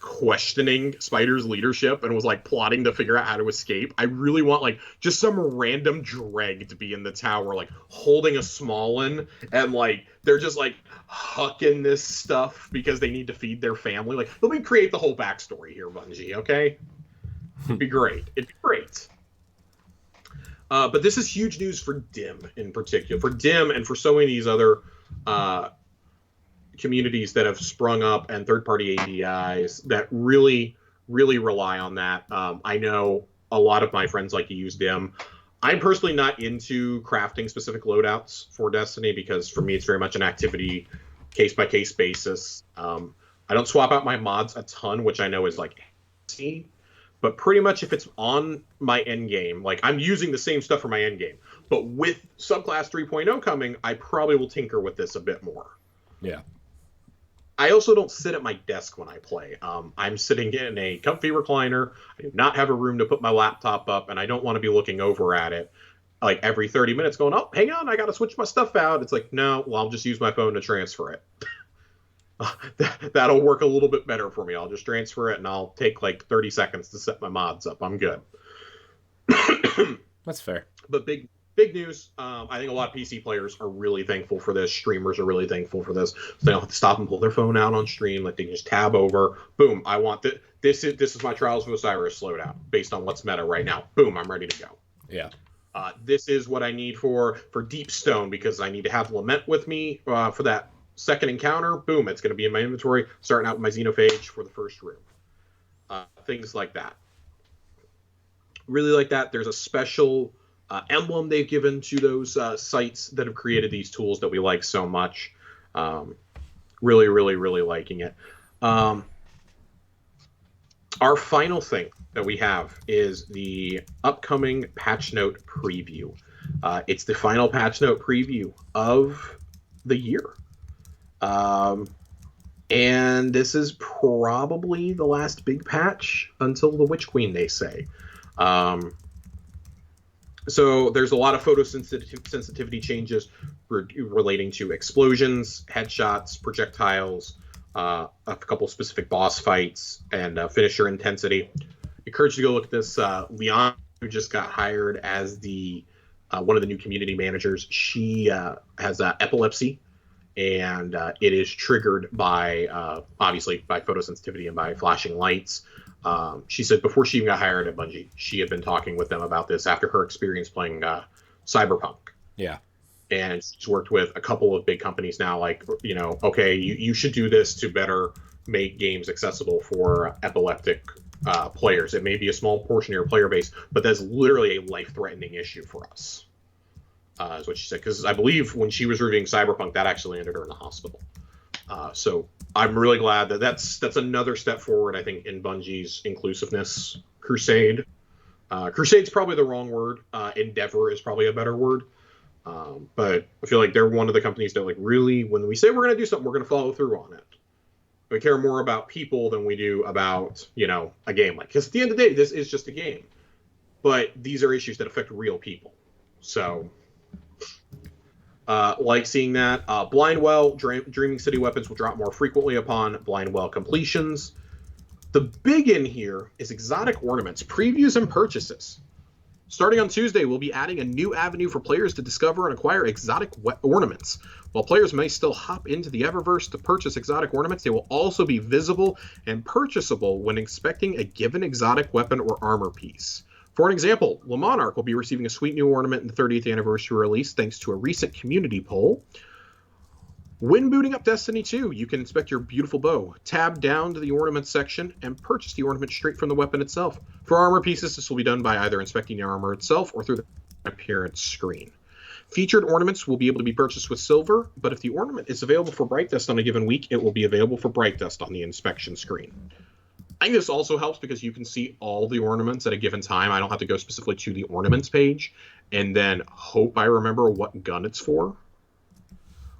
questioning Spider's leadership and was like plotting to figure out how to escape. I really want like just some random dreg to be in the tower, like holding a Smallin, and like they're just like hucking this stuff because they need to feed their family. Like, let me create the whole backstory here, Bungie, okay? It'd be great. It'd be great. But this is huge news for DIM in particular. For DIM and for so many of these other communities that have sprung up and third-party APIs that really, really rely on that. I know a lot of my friends like to use DIM. I'm personally not into crafting specific loadouts for Destiny because for me it's very much an activity case-by-case basis. I don't swap out my mods a ton, which I know is like but pretty much if it's on my end game, like I'm using the same stuff for my end game. But with subclass 3.0 coming, I probably will tinker with this a bit more. Yeah. I also don't sit at my desk when I play. I'm sitting in a comfy recliner. I do not have a room to put my laptop up, and I don't want to be looking over at it. like every 30 minutes going, oh, hang on, I got to switch my stuff out. It's like, no, well, I'll just use my phone to transfer it. That'll work a little bit better for me. I'll just transfer it and I'll take like 30 seconds to set my mods up. I'm good. That's fair. But big news. I think a lot of PC players are really thankful for this. Streamers are really thankful for this. So they don't have to stop and pull their phone out on stream. Like they can just tab over. Boom. I want this is my Trials of Osiris slowdown based on what's meta right now. Boom. I'm ready to go. Yeah. This is what I need for Deep Stone because I need to have Lament with me for that second encounter. Boom. It's going to be in my inventory. Starting out with my Xenophage for the first room. Things like that. Really like that. There's a special emblem they've given to those sites that have created these tools that we like so much. Really, really, really liking it. Our final thing that we have is the upcoming patch note preview. It's the final patch note preview of the year. And this is probably the last big patch until the Witch Queen, they say. So there's a lot of sensitivity changes relating to explosions, headshots, projectiles, a couple specific boss fights, and finisher intensity. Encourage you to go look at this. Leon, who just got hired as the one of the new community managers, she has epilepsy, and it is triggered by obviously by photosensitivity and by flashing lights. She said before she even got hired at Bungie, she had been talking with them about this after her experience playing Cyberpunk. Yeah. And she's worked with a couple of big companies now, like, you know, okay, you should do this to better make games accessible for epileptic players. It may be a small portion of your player base, but that's literally a life-threatening issue for us, is what she said. Because I believe when she was reviewing Cyberpunk, that actually ended her in the hospital. So I'm really glad that that's another step forward, I think, in Bungie's inclusiveness crusade. Crusade's probably the wrong word. Endeavor is probably a better word. But I feel like they're one of the companies that, like, really, when we say we're going to do something, we're going to follow through on it. We care more about people than we do about, you know, a game. Like, because at the end of the day, this is just a game. But these are issues that affect real people. So... like seeing that. Blindwell, Dreaming City weapons will drop more frequently upon Blindwell completions. The big in here is exotic ornaments, previews, and purchases. Starting on Tuesday, we'll be adding a new avenue for players to discover and acquire exotic ornaments. While players may still hop into the Eververse to purchase exotic ornaments, they will also be visible and purchasable when inspecting a given exotic weapon or armor piece. For an example, Le Monarch will be receiving a sweet new ornament in the 30th anniversary release thanks to a recent community poll. When booting up Destiny 2, you can inspect your beautiful bow, tab down to the ornaments section, and purchase the ornament straight from the weapon itself. For armor pieces, this will be done by either inspecting the armor itself or through the appearance screen. Featured ornaments will be able to be purchased with silver, but if the ornament is available for Bright Dust on a given week, it will be available for Bright Dust on the inspection screen. I think this also helps because you can see all the ornaments at a given time. I don't have to go specifically to the ornaments page and then hope I remember what gun it's for.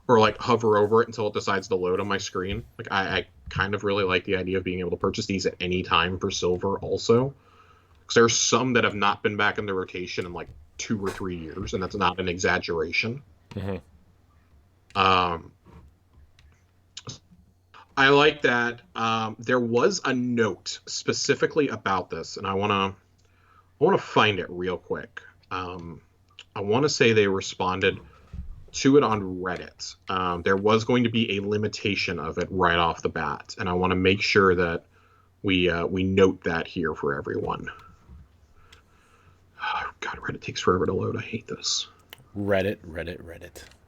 Or like hover over it until it decides to load on my screen. Like I kind of really like the idea of being able to purchase these at any time for silver also. Because there's some that have not been back in the rotation in like 2 or 3 years, and that's not an exaggeration. Mm-hmm. I like that. There was a note specifically about this, and I want to find it real quick. I want to say they responded to it on Reddit. There was going to be a limitation of it right off the bat, and I want to make sure that we note that here for everyone. Oh, God, Reddit takes forever to load. I hate this. Reddit.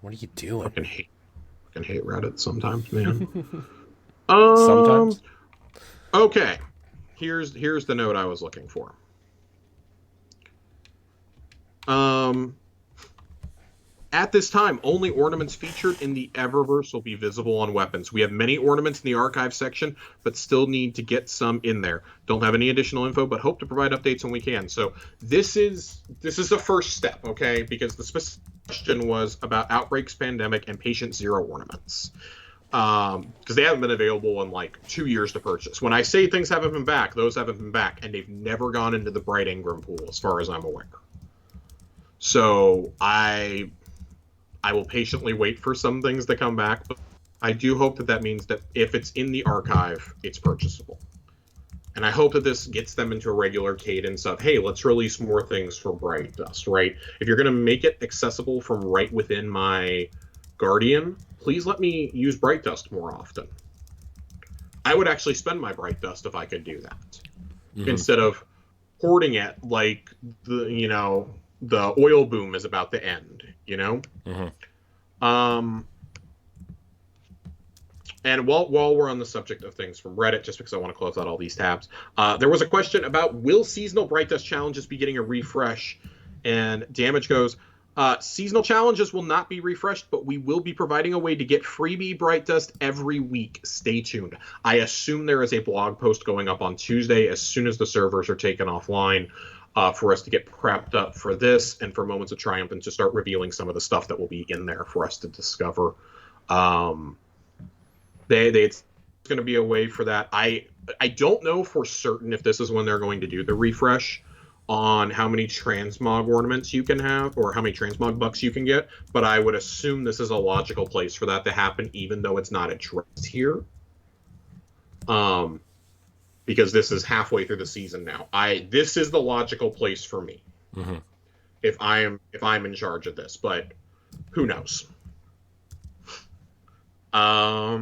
What are you doing? I hate Reddit sometimes, man. Sometimes. Okay. Here's the note I was looking for. At this time, only ornaments featured in the Eververse will be visible on weapons. We have many ornaments in the archive section, but still need to get some in there. Don't have any additional info, but hope to provide updates when we can. So this is the first step, okay? Because the specific question was about Outbreaks, Pandemic, and Patient Zero ornaments. Because they haven't been available in like 2 years to purchase. When I say things haven't been back, those haven't been back, and they've never gone into the Bright Ingram pool, as far as I'm aware. So I will patiently wait for some things to come back, but I do hope that means that if it's in the archive, it's purchasable. And I hope that this gets them into a regular cadence of, hey, let's release more things for Bright Dust, right? If you're going to make it accessible from right within my Guardian, please let me use Bright Dust more often. I would actually spend my Bright Dust if I could do that. Instead of hoarding it like the oil boom is about to end, And while we're on the subject of things from Reddit, just because I want to close out all these tabs, there was a question about, will seasonal Bright Dust challenges be getting a refresh? And Damage goes, seasonal challenges will not be refreshed, but we will be providing a way to get freebie Bright Dust every week. Stay tuned. I assume there is a blog post going up on Tuesday as soon as the servers are taken offline for us to get prepped up for this and for Moments of Triumph and to start revealing some of the stuff that will be in there for us to discover. It's going to be a way for that. I don't know for certain if this is when they're going to do the refresh on how many transmog ornaments you can have or how many transmog bucks you can get, but I would assume this is a logical place for that to happen, even though it's not addressed here. Because this is halfway through the season now. This is the logical place for me. If I'm in charge of this, but who knows? Let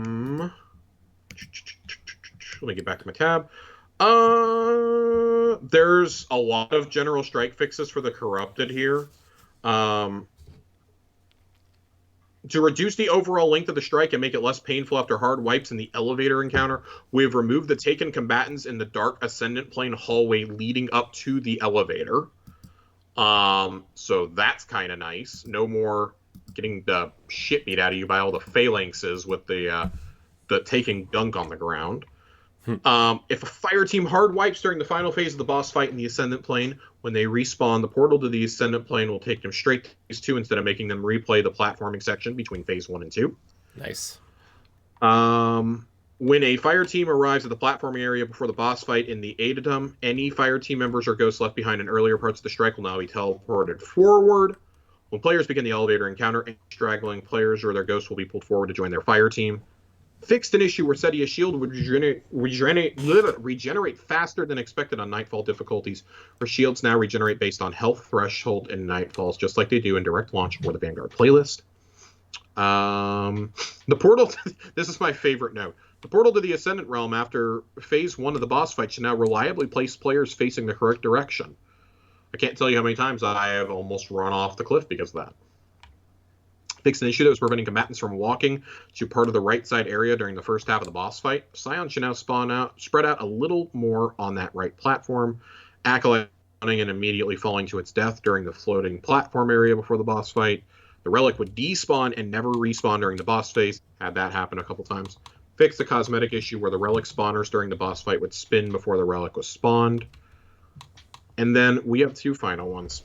me get back to my tab. There's a lot of general strike fixes for the corrupted here. To reduce the overall length of the strike and make it less painful after hard wipes in the elevator encounter, we have removed the taken combatants in the dark ascendant plane hallway leading up to the elevator. So that's kind of nice. No more getting the shit beat out of you by all the phalanxes with the taking dunk on the ground. If a fire team hard wipes during the final phase of the boss fight in the Ascendant Plane, when they respawn, the portal to the Ascendant Plane will take them straight to Phase 2 instead of making them replay the platforming section between Phase 1 and 2. Nice. When a fire team arrives at the platforming area before the boss fight in the Aedatum, any fire team members or ghosts left behind in earlier parts of the strike will now be teleported forward. When players begin the elevator encounter, any straggling players or their ghosts will be pulled forward to join their fire team. Fixed an issue where Setia's shield would regenerate faster than expected on Nightfall difficulties, where shields now regenerate based on health threshold and Nightfalls, just like they do in Direct Launch or the Vanguard playlist. The portal, this is my favorite note. The portal to the Ascendant Realm after Phase 1 of the boss fight should now reliably place players facing the correct direction. I can't tell you how many times I have almost run off the cliff because of that. Fixed an issue that was preventing combatants from walking to part of the right side area during the first half of the boss fight. Scion should now spread out a little more on that right platform. Acolyte running and immediately falling to its death during the floating platform area before the boss fight. The relic would despawn and never respawn during the boss phase. Had that happen a couple times. Fixed the cosmetic issue where the relic spawners during the boss fight would spin before the relic was spawned. And then we have two final ones.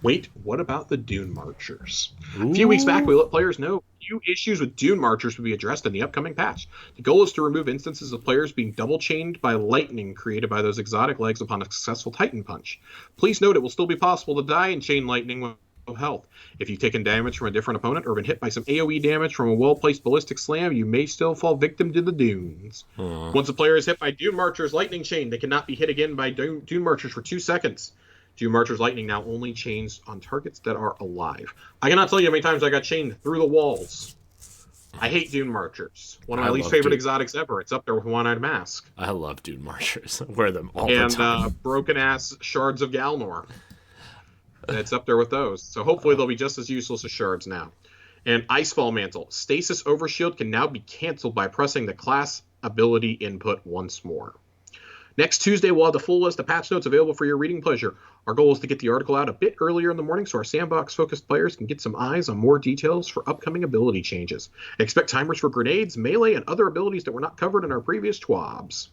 Wait, what about the Dune Marchers? Ooh. A few weeks back, we let players know a few issues with Dune Marchers would be addressed in the upcoming patch. The goal is to remove instances of players being double-chained by lightning created by those exotic legs upon a successful Titan Punch. Please note it will still be possible to die in chain lightning with health. If you've taken damage from a different opponent or been hit by some AoE damage from a well-placed ballistic slam, you may still fall victim to the Dunes. Once a player is hit by Dune Marcher's lightning chain, they cannot be hit again by Dune Marchers for 2 seconds. Dune Marcher's lightning now only chains on targets that are alive. I cannot tell you how many times I got chained through the walls. I hate Dune Marchers. One of my least favorite exotics ever. It's up there with One-Eyed Mask. I love Dune Marchers. I wear them all the time. And broken-ass Shards of Galnor. It's up there with those. So hopefully they'll be just as useless as Shards now. And Icefall Mantle. Stasis Overshield can now be canceled by pressing the class ability input once more. Next Tuesday, we'll have the full list of patch notes available for your reading pleasure. Our goal is to get the article out a bit earlier in the morning so our sandbox-focused players can get some eyes on more details for upcoming ability changes. Expect timers for grenades, melee, and other abilities that were not covered in our previous TWABs.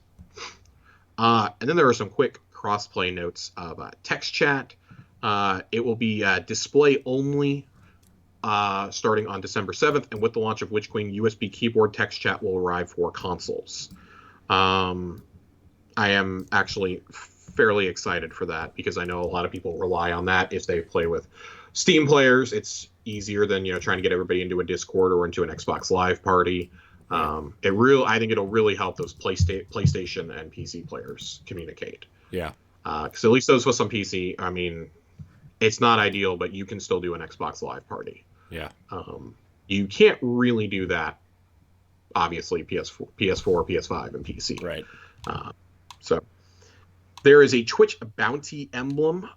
And then there are some quick crossplay notes of text chat. It will be display only starting on December 7th, and with the launch of Witch Queen, USB keyboard text chat will arrive for consoles. I am actually fairly excited for that because I know a lot of people rely on that if they play with Steam players. It's easier than trying to get everybody into a Discord or into an Xbox Live party. I think it'll really help those PlayStation and PC players communicate. Yeah. Because at least those with some PC, I mean, it's not ideal, but you can still do an Xbox Live party. Yeah. You can't really do that, obviously, PS4, PS5, and PC. Right. So there is a Twitch bounty emblem.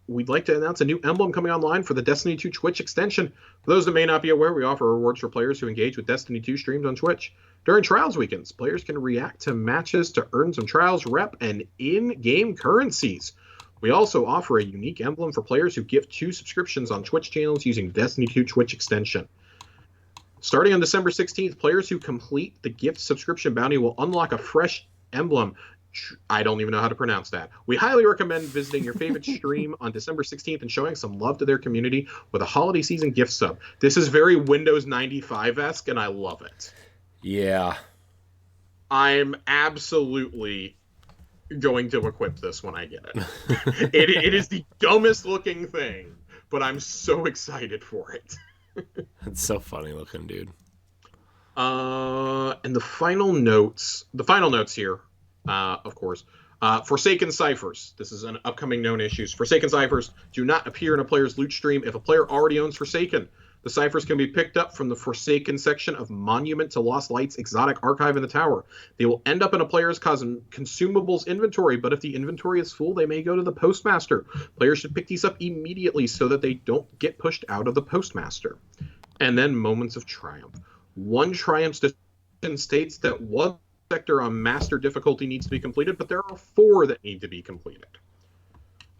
We'd like to announce a new emblem coming online for the Destiny 2 Twitch extension. For those that may not be aware, we offer rewards for players who engage with Destiny 2 streams on Twitch. During Trials weekends, players can react to matches to earn some Trials rep and in-game currencies. We also offer a unique emblem for players who gift 2 subscriptions on Twitch channels using Destiny 2 Twitch extension. Starting on December 16th, players who complete the gift subscription bounty will unlock a fresh emblem. I don't even know how to pronounce that. We highly recommend visiting your favorite stream on December 16th and showing some love to their community with a holiday season gift sub. This is very Windows 95-esque, and I love it. Yeah. I'm absolutely going to equip this when I get it. It is the dumbest looking thing, but I'm so excited for it. It's so funny looking, dude. And the final notes here, of course, Forsaken Ciphers. This is an upcoming known issues. Forsaken Ciphers do not appear in a player's loot stream if a player already owns Forsaken. The ciphers can be picked up from the Forsaken section of Monument to Lost Light's exotic archive in the tower. They will end up in a player's consumables inventory, but if the inventory is full, they may go to the postmaster. Players should pick these up immediately so that they don't get pushed out of the postmaster. And then Moments of Triumph. One Triumph's decision states that one sector on master difficulty needs to be completed, but there are 4 that need to be completed.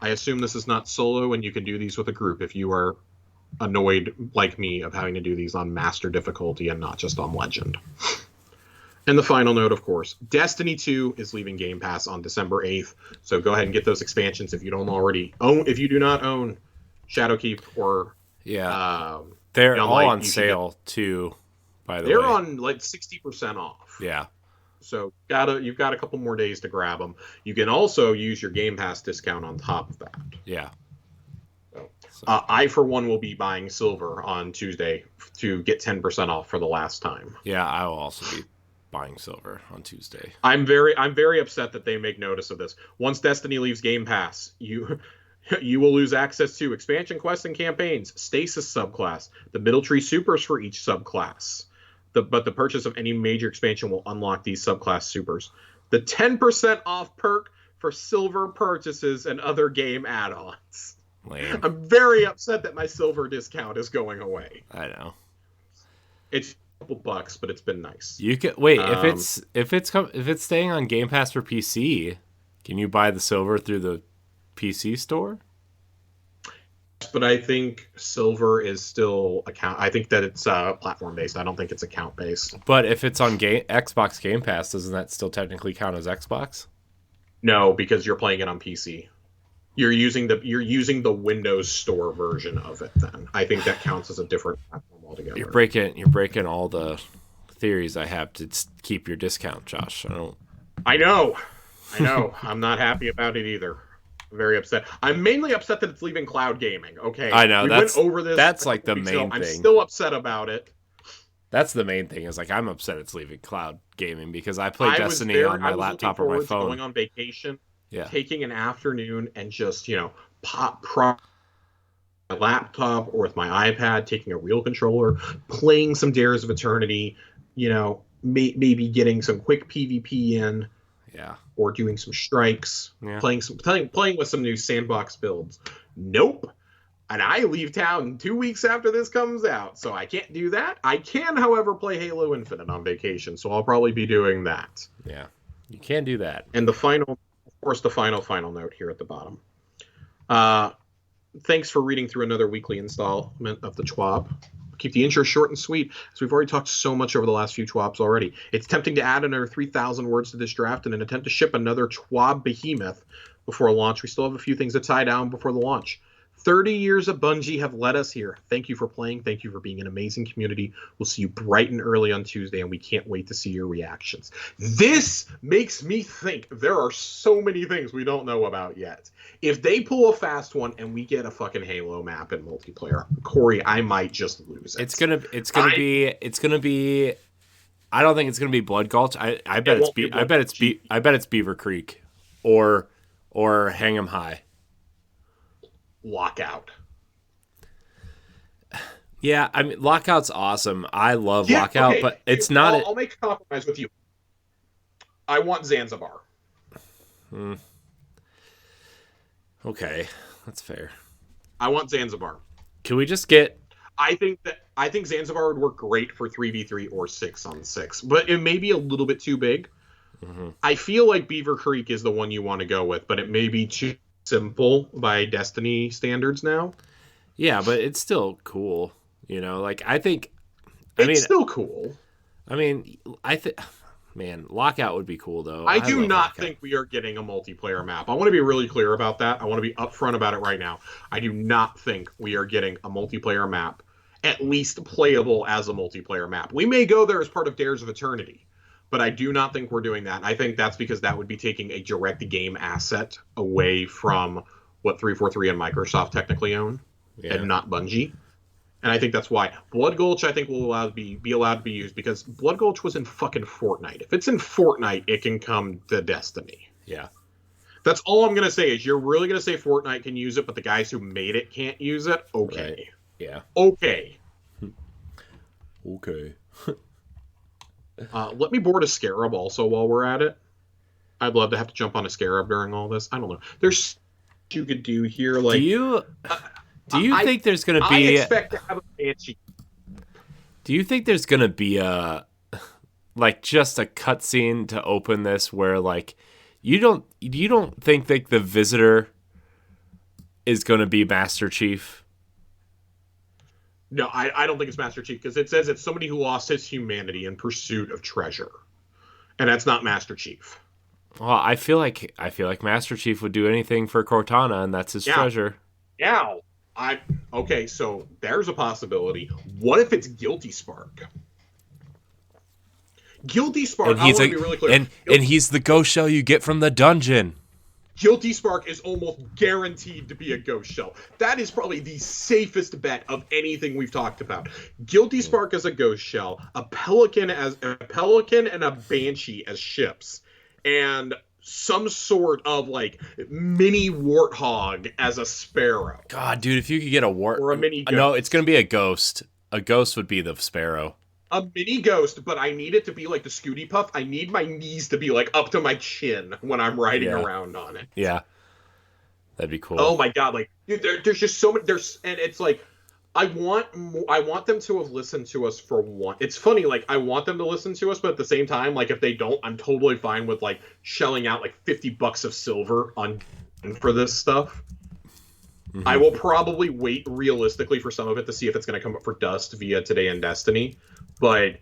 I assume this is not solo, and you can do these with a group if you are annoyed like me of having to do these on master difficulty and not just on legend. And the final note, of course, Destiny 2 is leaving Game Pass on December 8th, so go ahead and get those expansions if you don't already own. If you do not own Shadowkeep or they're all on sale too. By the way, they're on like 60% off. Yeah. So you've got a couple more days to grab them. You can also use your Game Pass discount on top of that. Yeah. I, for one, will be buying silver on Tuesday to get 10% off for the last time. Yeah, I will also be buying silver on Tuesday. I'm very upset that they make notice of this. Once Destiny leaves Game Pass, you will lose access to expansion quests and campaigns, stasis subclass, the middle tree supers for each subclass. But the purchase of any major expansion will unlock these subclass supers. The 10% off perk for silver purchases and other game add-ons. Lame. I'm very upset that my silver discount is going away. I know. It's a couple bucks, but it's been nice. You can wait if it's staying on Game Pass for PC. Can you buy the silver through the PC store? But I think silver is still account. I think that it's platform based. I don't think it's account based. But if it's on Xbox Game Pass, doesn't that still technically count as Xbox? No, because you're playing it on PC. You're using the Windows Store version of it. Then I think that counts as a different platform altogether. You're breaking all the theories I have to keep your discount, Josh. I know. I'm not happy about it either. I'm very upset. I'm mainly upset that it's leaving cloud gaming. Okay, I know we went over this. That's like the main thing. I'm still upset about it. That's the main thing. Is like I'm upset it's leaving cloud gaming because I play Destiny on my laptop or my phone. Going on vacation. Yeah. Taking an afternoon and just, pop my laptop or with my iPad, taking a real controller, playing some Dares of Eternity, maybe getting some quick PvP in. Yeah. Or doing some strikes, playing with some new sandbox builds. Nope. And I leave town 2 weeks after this comes out, so I can't do that. I can, however, play Halo Infinite on vacation, so I'll probably be doing that. Yeah. You can do that. And the final note here at the bottom. Thanks for reading through another weekly installment of the TWAB. Keep the intro short and sweet, as we've already talked so much over the last few TWABs already. It's tempting to add another 3,000 words to this draft in an attempt to ship another TWAB behemoth before launch. We still have a few things to tie down before the launch. 30 years of Bungie have led us here. Thank you for playing. Thank you for being an amazing community. We'll see you bright and early on Tuesday, and we can't wait to see your reactions. This makes me think there are so many things we don't know about yet. If they pull a fast one and we get a fucking Halo map in multiplayer, Corey, I might just lose it. It's gonna be. I don't think it's gonna be Blood Gulch. I bet it's Beaver Creek, or Hang 'em High. Lockout. Yeah, I mean, Lockout's awesome. I love Lockout, okay. But it's not. I'll make a compromise with you. I want Zanzibar. Okay, that's fair. I want Zanzibar. Can we just get? I think Zanzibar would work great for 3v3 or 6-on-6, but it may be a little bit too big. Mm-hmm. I feel like Beaver Creek is the one you want to go with, but it may be too simple by Destiny standards now. Yeah, but it's still cool. You know, like it's still cool. I mean, man, Lockout would be cool though. I do not think we are getting a multiplayer map. I want to be really clear about that. I want to be upfront about it right now. I do not think we are getting a multiplayer map, at least playable as a multiplayer map. We may go there as part of Dares of Eternity, but I do not think we're doing that. I think that's because that would be taking a direct game asset away from what 343 and Microsoft technically own, and not Bungie. And I think that's why Blood Gulch, I think, will be allowed to be used, because Blood Gulch was in fucking Fortnite. If it's in Fortnite, it can come to Destiny. Yeah. That's all I'm going to say is you're really going to say Fortnite can use it, but the guys who made it can't use it? Okay. Right. Yeah. Okay. Okay. Let me board a Scarab also while we're at it. I'd love to have to jump on a Scarab during all this. I don't know. There's you could do here. Like, do you think there's going to be... I expect to have a Banshee. Do you think there's going to be just a cutscene to open this where, like, you don't think that the Visitor is going to be Master Chief? No, I don't think it's Master Chief, because it says it's somebody who lost his humanity in pursuit of treasure. And that's not Master Chief. Well, I feel like Master Chief would do anything for Cortana, and that's his treasure. Yeah. Okay, so there's a possibility. What if it's Guilty Spark? Guilty Spark, I want to be really clear. And he's the ghost shell you get from the dungeon. Guilty Spark is almost guaranteed to be a ghost shell. That is probably the safest bet of anything we've talked about. Guilty Spark as a ghost shell, a pelican and a banshee as ships, and some sort of like mini warthog as a Sparrow. God, dude, if you could get a or a mini ghost. No, it's gonna be a ghost. A ghost would be the Sparrow. A mini ghost, but I need it to be like the Scooty Puff. I need my knees to be like up to my chin when I'm riding around on it. Yeah, that'd be cool. Oh my god, like dude, there's just so many. And it's like I want them to have listened to us for one. It's funny, like I want them to listen to us, but at the same time, like if they don't, I'm totally fine with like shelling out like $50 of silver for this stuff. Mm-hmm. I will probably wait realistically for some of it to see if it's going to come up for dust via Today in Destiny. But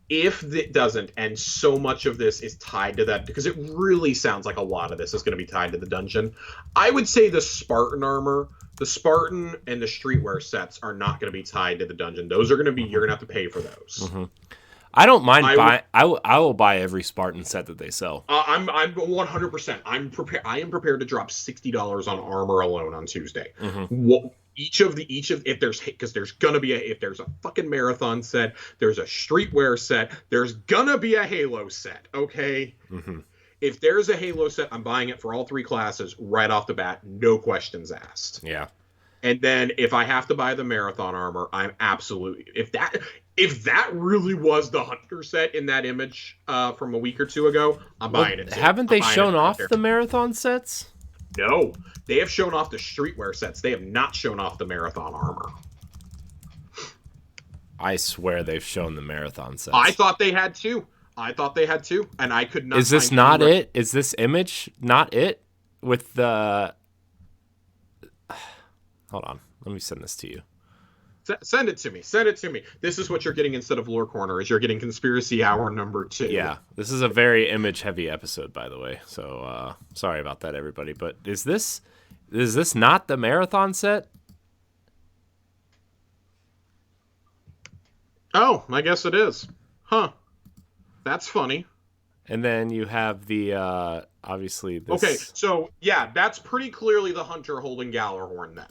if it doesn't, and so much of this is tied to that, because it really sounds like a lot of this is going to be tied to the dungeon, I would say the Spartan armor, the Spartan and the streetwear sets are not going to be tied to the dungeon. Those are going to be, you're going to have to pay for those. Mm-hmm. I don't mind buying. I will buy every Spartan set that they sell. I'm 100%. I am prepared to drop $60 on armor alone on Tuesday. Mm-hmm. If there's a fucking marathon set, there's a streetwear set, there's gonna be a Halo set. Okay. Mm-hmm. If there's a Halo set, I'm buying it for all three classes right off the bat, no questions asked. Yeah. And then if I have to buy the marathon armor, I'm absolutely if that really was the Hunter set in that image from a week or two ago, I'm buying it. Haven't they shown off the marathon sets? No, they have shown off the streetwear sets. They have not shown off the marathon armor. I swear they've shown the marathon sets. I thought they had two. And I could not. Is this not it? Is this image not it? With the... Hold on. Let me send this to you. Send it to me. This is what you're getting instead of Lore Corner, is you're getting Conspiracy Hour number 2. Yeah. This is a very image-heavy episode, by the way. So, sorry about that, everybody. But is this Is this not the marathon set? Oh, I guess it is. Huh. That's funny. And then you have the obviously this. Okay, so yeah, that's pretty clearly the hunter holding Gallarhorn then.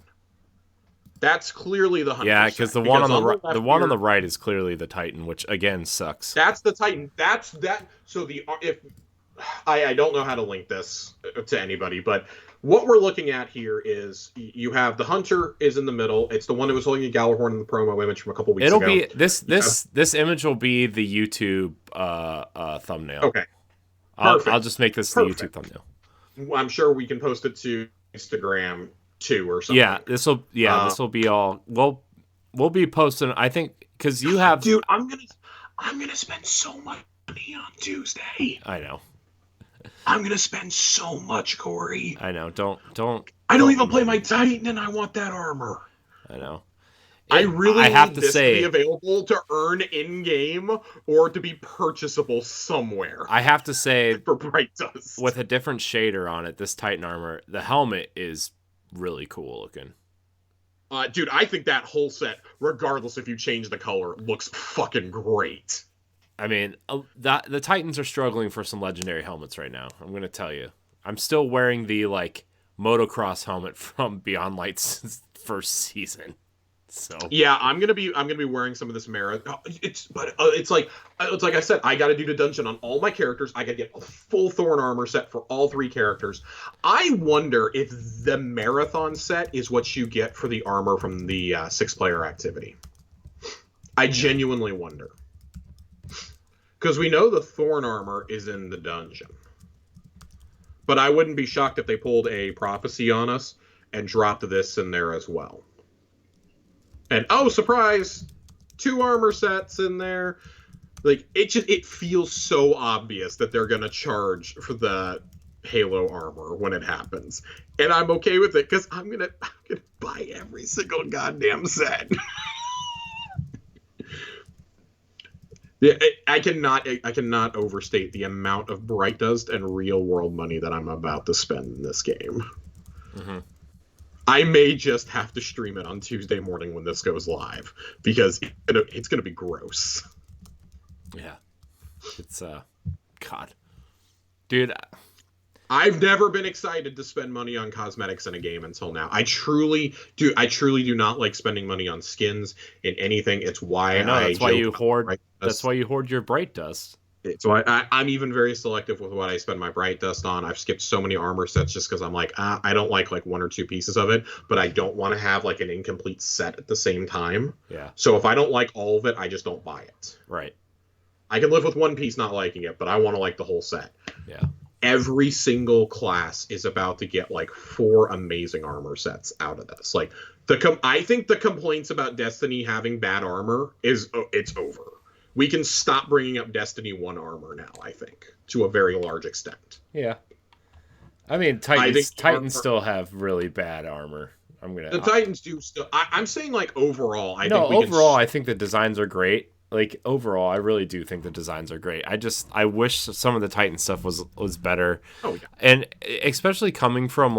That's clearly the hunter. Yeah, because the one on the right is clearly the Titan, which again sucks. That's the Titan. That's that. So if I don't know how to link this to anybody, but what we're looking at here is you have the hunter is in the middle. It's the one that was holding a Gallarhorn in the promo image from a couple weeks ago. It'll be this image will be the YouTube thumbnail. Okay. I'll just make this the YouTube thumbnail. I'm sure we can post it to Instagram too or something. Yeah, this will be all. We'll be posting. I think because you have. Dude, I'm gonna spend so much money on Tuesday. I know. I'm gonna spend so much, Corey. I know. Don't. I don't even play my Titan, and I want that armor. I know. I have to say, to be available to earn in game or to be purchasable somewhere. I have to say, for Bright Dust, with a different shader on it, this Titan armor, the helmet is really cool looking. Dude, I think that whole set, regardless if you change the color, looks fucking great. I mean, the Titans are struggling for some legendary helmets right now. I'm gonna tell you, I'm still wearing the motocross helmet from Beyond Light's first season. So yeah, I'm gonna be wearing some of this marathon. It's like I said, I got to do the dungeon on all my characters. I got to get a full Thorn armor set for all 3 characters. I wonder if the marathon set is what you get for the armor from the 6-player activity. I genuinely wonder, because we know the Thorn armor is in the dungeon, but I wouldn't be shocked if they pulled a prophecy on us and dropped this in there as well. And oh, surprise, 2 armor sets in there. It feels so obvious that they're gonna charge for the Halo armor when it happens, and I'm okay with it because I'm gonna buy every single goddamn set. Yeah, I cannot overstate the amount of Bright Dust and real world money that I'm about to spend in this game. Mm-hmm. I may just have to stream it on Tuesday morning when this goes live because it's gonna be gross. Yeah, it's God, dude. I've never been excited to spend money on cosmetics in a game until now. I truly do not like spending money on skins in anything. It's why that's why you hoard. That's why you hoard your Bright Dust. So I'm even very selective with what I spend my Bright Dust on. I've skipped so many armor sets just because I'm like, I don't like 1 or 2 pieces of it, but I don't want to have an incomplete set at the same time. Yeah. So if I don't like all of it, I just don't buy it. Right. I can live with 1 piece not liking it, but I want to like the whole set. Yeah. Every single class is about to get 4 amazing armor sets out of this. I think the complaints about Destiny having bad armor it's over. We can stop bringing up Destiny 1 armor now, I think, to a very large extent. Yeah. I mean, Titans still have really bad armor. Titans do still. I'm saying overall. I think the designs are great. Overall, I really do think the designs are great. I wish some of the Titan stuff was better. Oh yeah. And especially coming from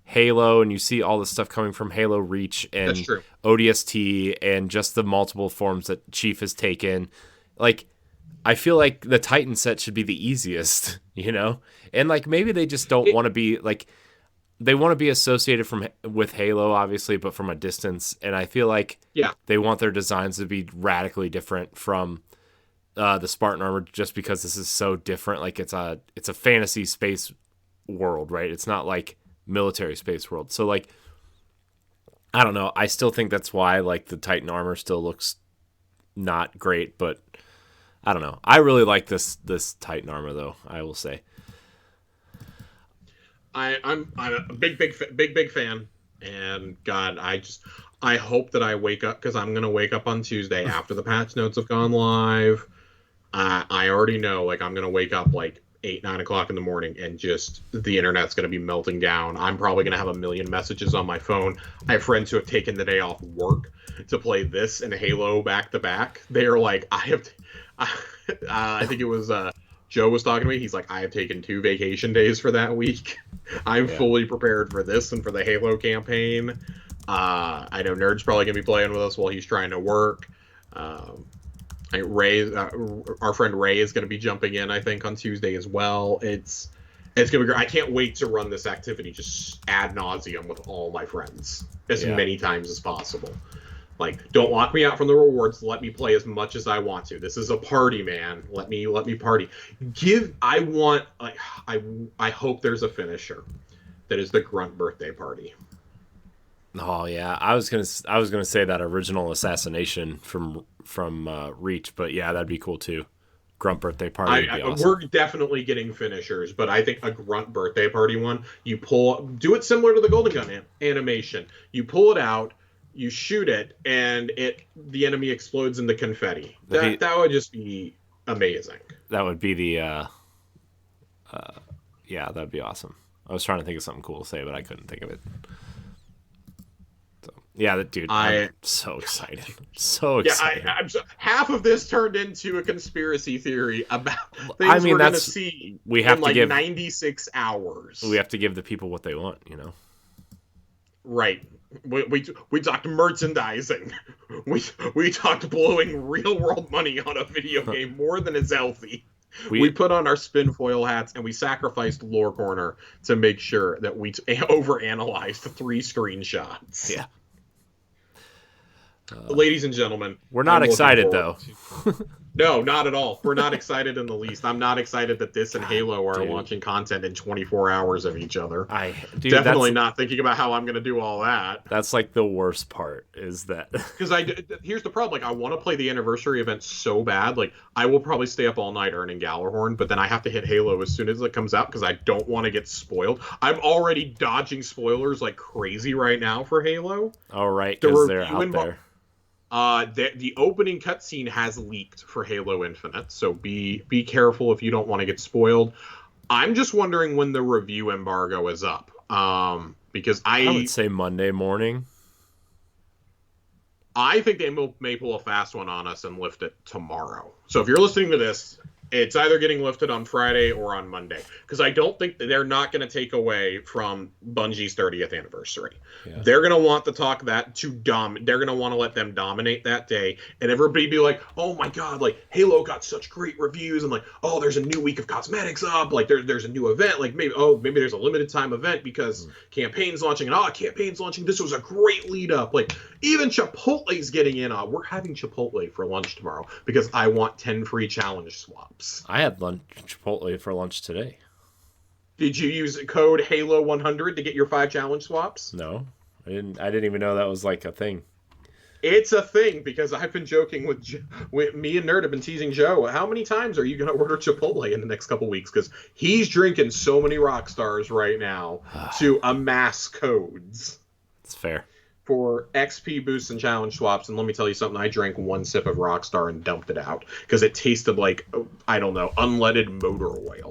Halo, and you see all the stuff coming from Halo Reach and ODST and just the multiple forms that Chief has taken. I feel like the Titan set should be the easiest, And maybe they just don't want to be they want to be associated with Halo, obviously, but from a distance. And I feel like they want their designs to be radically different from the Spartan armor, just because this is so different. It's a fantasy space world, right? It's not military space world. So I don't know. I still think that's why the Titan armor still looks not great, but I don't know. I really like this Titan armor though, I will say. I'm a big fan, and God, I hope that I wake up, because I'm gonna wake up on Tuesday after the patch notes have gone live. I already know I'm gonna wake up 8-9 o'clock in the morning, and just the internet's going to be melting down. I'm probably going to have a million messages on my phone. I have friends who have taken the day off work to play this and Halo back to back. They are I think it was Joe was talking to me. He's like, I have taken 2 vacation days for that week. I'm fully prepared for this and for the Halo campaign. I know Nerd's probably going to be playing with us while he's trying to work. Ray, our friend Ray, is going to be jumping in, I think, on Tuesday as well. It's going to be great. I can't wait to run this activity just ad nauseum with all my friends as many times as possible. Like, don't lock me out from the rewards. Let me play as much as I want to. This is a party, man. Let me party. I hope there's a finisher that is the grunt birthday party. Oh yeah, I was gonna say that original assassination from Reach, but yeah, that'd be cool too. Grunt birthday party would be awesome. We're definitely getting finishers, but I think a grunt birthday party one, do it similar to the Golden Gun animation. You pull it out, you shoot it, and the enemy explodes into confetti. That would just be amazing. That would be the that'd be awesome. I was trying to think of something cool to say, but I couldn't think of it. Yeah, dude, I'm so excited. So excited. Half of this turned into a conspiracy theory about things we're going to see in 96 hours. We have to give the people what they want, you know? Right. We talked merchandising. We talked blowing real-world money on a video game more than is healthy. We put on our spin foil hats and we sacrificed Lore Corner to make sure that we overanalyzed 3 screenshots. Yeah. Ladies and gentlemen, we're not excited though. No, not at all. We're not excited in the least. I'm not excited that this and Halo are launching content in 24 hours of each other. Definitely not thinking about how I'm going to do all that. That's like the worst part is that. Because here's the problem. Like, I want to play the anniversary event so bad. Like, I will probably stay up all night earning Gallarhorn, but then I have to hit Halo as soon as it comes out because I don't want to get spoiled. I'm already dodging spoilers like crazy right now for Halo. Oh, right, because they're out there. The opening cutscene has leaked for Halo Infinite, so be careful if you don't want to get spoiled. I'm just wondering when the review embargo is up, because I would say Monday morning. I think they may pull a fast one on us and lift it tomorrow. So if you're listening to this, it's either getting lifted on Friday or on Monday. Because I don't think they're not going to take away from Bungie's 30th anniversary. Yeah. They're going to want the talk that they're going to want to let them dominate that day. And everybody be like, oh my God, like Halo got such great reviews. And like, oh, there's a new week of cosmetics up. Like there's a new event. Like maybe there's a limited time event because campaign's launching. And campaign's launching. This was a great lead up. Like even Chipotle's getting in. We're having Chipotle for lunch tomorrow because I want 10 free challenge swaps. I had Chipotle for lunch today. Did you use code Halo 100 to get your 5 challenge swaps? No, I didn't even know that was like a thing. It's a thing because I've been joking with me and Nerd have been teasing Joe. How many times are you going to order Chipotle in the next couple weeks? Because he's drinking so many rock stars right now to amass codes. It's fair. For XP boosts and challenge swaps, and let me tell you something, I drank 1 sip of Rockstar and dumped it out because it tasted like, I don't know, unleaded motor oil.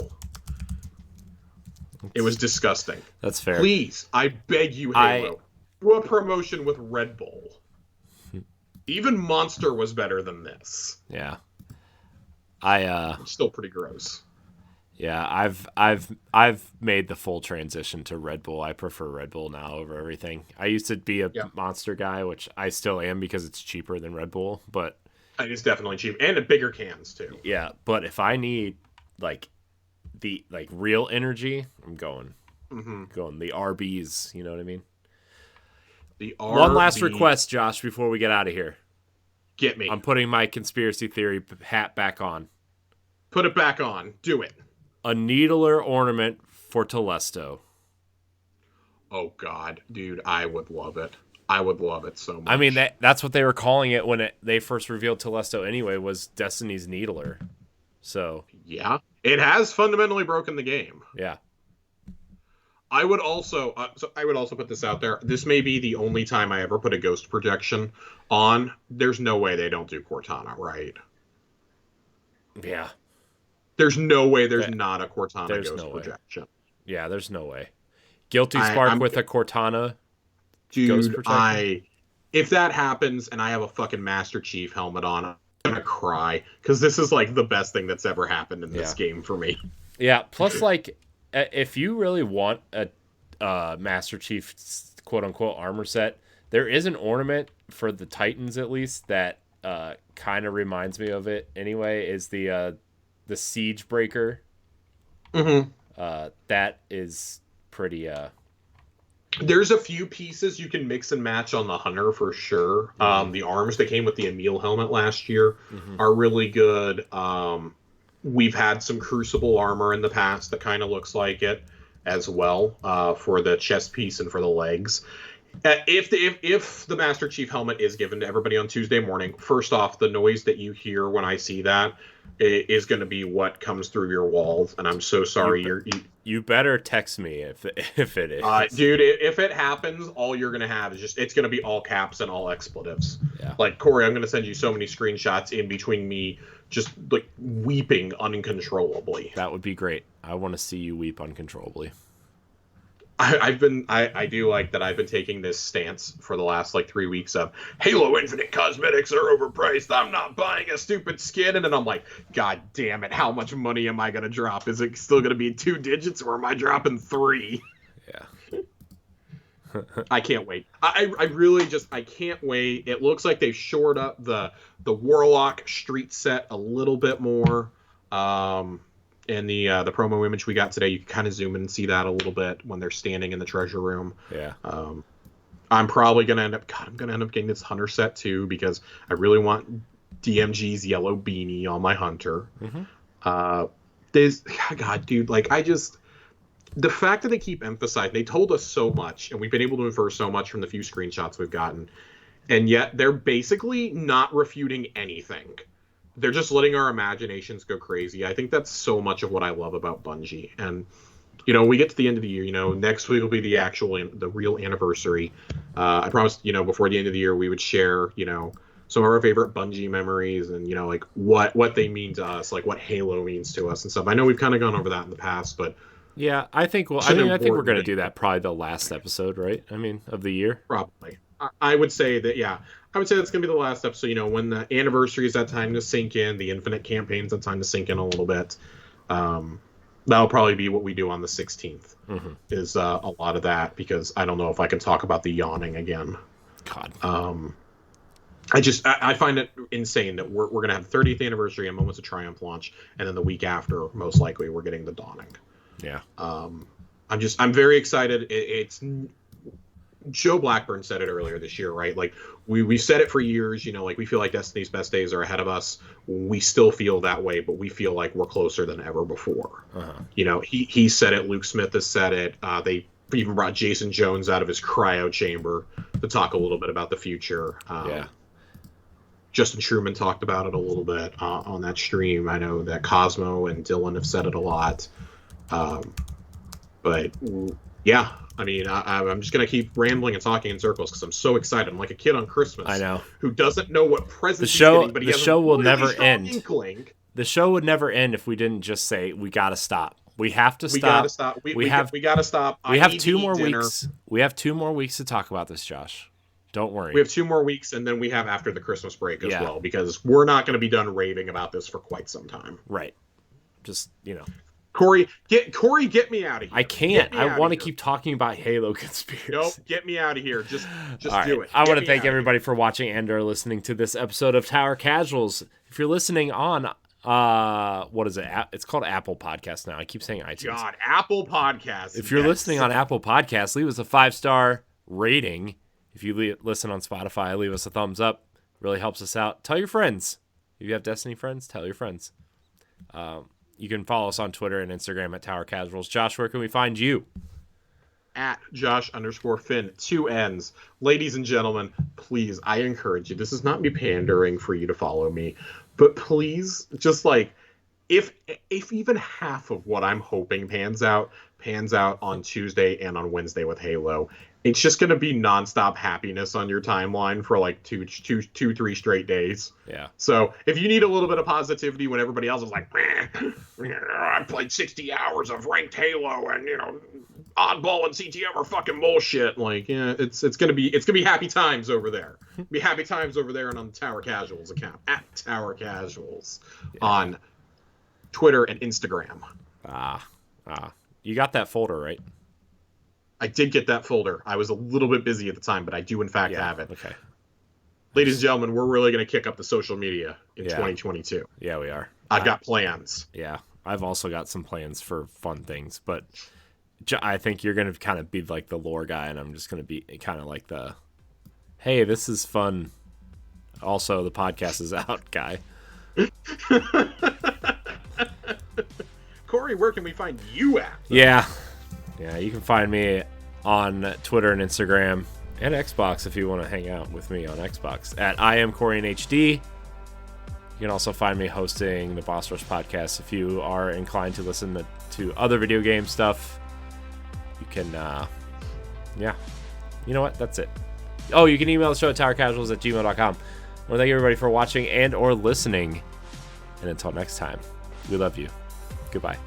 It was disgusting. That's fair. Please, I beg you, Halo, do a promotion with Red Bull. Even Monster was better than this. Yeah. It's still pretty gross. Yeah, I've made the full transition to Red Bull. I prefer Red Bull now over everything. I used to be a Monster guy, which I still am because it's cheaper than Red Bull, but it's definitely cheap and in bigger cans too. Yeah, but if I need the real energy, I'm going the RBs, you know what I mean? The RB. One last request, Josh, before we get out of here. Get me. I'm putting my conspiracy theory hat back on. Put it back on. Do it. A needler ornament for Telesto. Oh, God. Dude, I would love it. I would love it so much. I mean, that's what they were calling it when they first revealed Telesto anyway, was Destiny's Needler. So. Yeah. It has fundamentally broken the game. Yeah. I would also put this out there. This may be the only time I ever put a ghost projection on. There's no way they don't do Cortana, right? Yeah. There's no way there's not a Cortana ghost projection. Yeah, there's no way. Guilty Spark with a Cortana ghost projection? If that happens and I have a fucking Master Chief helmet on, I'm gonna cry. Because this is like the best thing that's ever happened in this game for me. Yeah, plus if you really want a Master Chief quote unquote armor set, there is an ornament for the Titans at least that kind of reminds me of it. Anyway, is the Siege Breaker. That is pretty. There's a few pieces you can mix and match on the Hunter for sure. The arms that came with the Emil helmet last year are really good. We've had some Crucible armor in the past that kind of looks like it as well, for the chest piece and for the legs. If the Master Chief helmet is given to everybody on Tuesday morning, first off, the noise that you hear when I see that is going to be what comes through your walls, and I'm so sorry. You better text me if it is. Dude, if it happens, all you're going to have is it's going to be all caps and all expletives. Yeah. Like, Corey, I'm going to send you so many screenshots in between me just, like, weeping uncontrollably. That would be great. I want to see you weep uncontrollably. I do like that I've been taking this stance for the last, 3 weeks of Halo Infinite cosmetics are overpriced. I'm not buying a stupid skin. And then I'm like, God damn it. How much money am I going to drop? Is it still going to be 2 digits or am I dropping 3? Yeah. I can't wait. I really I can't wait. It looks like they've shored up the Warlock street set a little bit more. And the promo image we got today, you can kind of zoom in and see that a little bit when they're standing in the treasure room. Yeah. I'm probably gonna end up. God, I'm gonna end up getting this Hunter set too because I really want DMG's yellow beanie on my Hunter. God, dude, the fact that they keep emphasizing, they told us so much, and we've been able to infer so much from the few screenshots we've gotten, and yet they're basically not refuting anything. They're just letting our imaginations go crazy. I think that's so much of what I love about Bungie. And, we get to the end of the year, next week will be the real anniversary. I promised, before the end of the year, we would share, some of our favorite Bungie memories and, what they mean to us, what Halo means to us and stuff. I know we've kind of gone over that in the past, but. Yeah, I think we're going to do that probably the last episode, right? Of the year. Probably. I would say that, yeah. I would say that's going to be the last episode. When the anniversary is that time to sink in, the Infinite campaign's that time to sink in a little bit. That'll probably be what we do on the 16th, is a lot of that, because I don't know if I can talk about the yawning again. God. I find it insane that we're going to have the 30th anniversary and Moments of Triumph launch, and then the week after, most likely, we're getting the Dawning. Yeah. I'm very excited. It's Joe Blackburn said it earlier this year, right? We said it for years, we feel like Destiny's best days are ahead of us. We still feel that way, but we feel like we're closer than ever before. He said it. Luke Smith has said it. They even brought Jason Jones out of his cryo chamber to talk a little bit about the future. Justin Truman talked about it a little bit on that stream. I know that Cosmo and Dylan have said it a lot. But yeah, I'm just going to keep rambling and talking in circles because I'm so excited. I'm like a kid on Christmas. I know. Who doesn't know what present he's getting, but the show will never end. Inkling. The show would never end if we didn't just say, we got to stop. We have to stop. We got to stop. We got to stop. We have 2 more weeks. We have 2 more weeks to talk about this, Josh. Don't worry. We have 2 more weeks, and then we have after the Christmas break as well, because we're not going to be done raving about this for quite some time. Right. Just, Corey, get me out of here. I can't. I want to keep talking about Halo Conspiracy. Nope, get me out of here. Just right. Do it. I want to thank everybody for watching and/or listening to this episode of Tower Casuals. If you're listening on, what is it? It's called Apple Podcasts now. I keep saying iTunes. God, Apple Podcasts. If you're listening on Apple Podcasts, leave us a 5-star rating. If you listen on Spotify, leave us a thumbs up. Really helps us out. Tell your friends. If you have Destiny friends, tell your friends. You can follow us on Twitter and Instagram at Tower Casuals. Josh, where can we find you? At Josh_Finn, 2 N's. Ladies and gentlemen, please, I encourage you. This is not me pandering for you to follow me, but please, just if even half of what I'm hoping pans out on Tuesday and on Wednesday with Halo, it's just going to be nonstop happiness on your timeline for 3 straight days. Yeah. So if you need a little bit of positivity when everybody else is like, I played 60 hours of ranked Halo and oddball and CTM are fucking bullshit. It's gonna be happy times over there. Be happy times over there and on the Tower Casuals account at Tower Casuals on Twitter and Instagram. You got that folder, right? I did get that folder. I was a little bit busy at the time, but I do in fact have it. Okay. Ladies and gentlemen, we're really going to kick up the social media in 2022. Yeah, we are. I've got plans. Yeah, I've also got some plans for fun things, but I think you're going to kind of be like the lore guy, and I'm just going to be kind of like the, hey, this is fun. Also, the podcast is out guy. Corey, where can we find you at? Yeah, you can find me on Twitter and Instagram and Xbox if you want to hang out with me on Xbox at I am Corey in HD. You can also find me hosting the Boss Rush podcast if you are inclined to listen to other video game stuff. You can, you know what? That's it. Oh, you can email the show at towercasuals@gmail.com. Well, thank you everybody for watching and or listening. And until next time, we love you. Goodbye.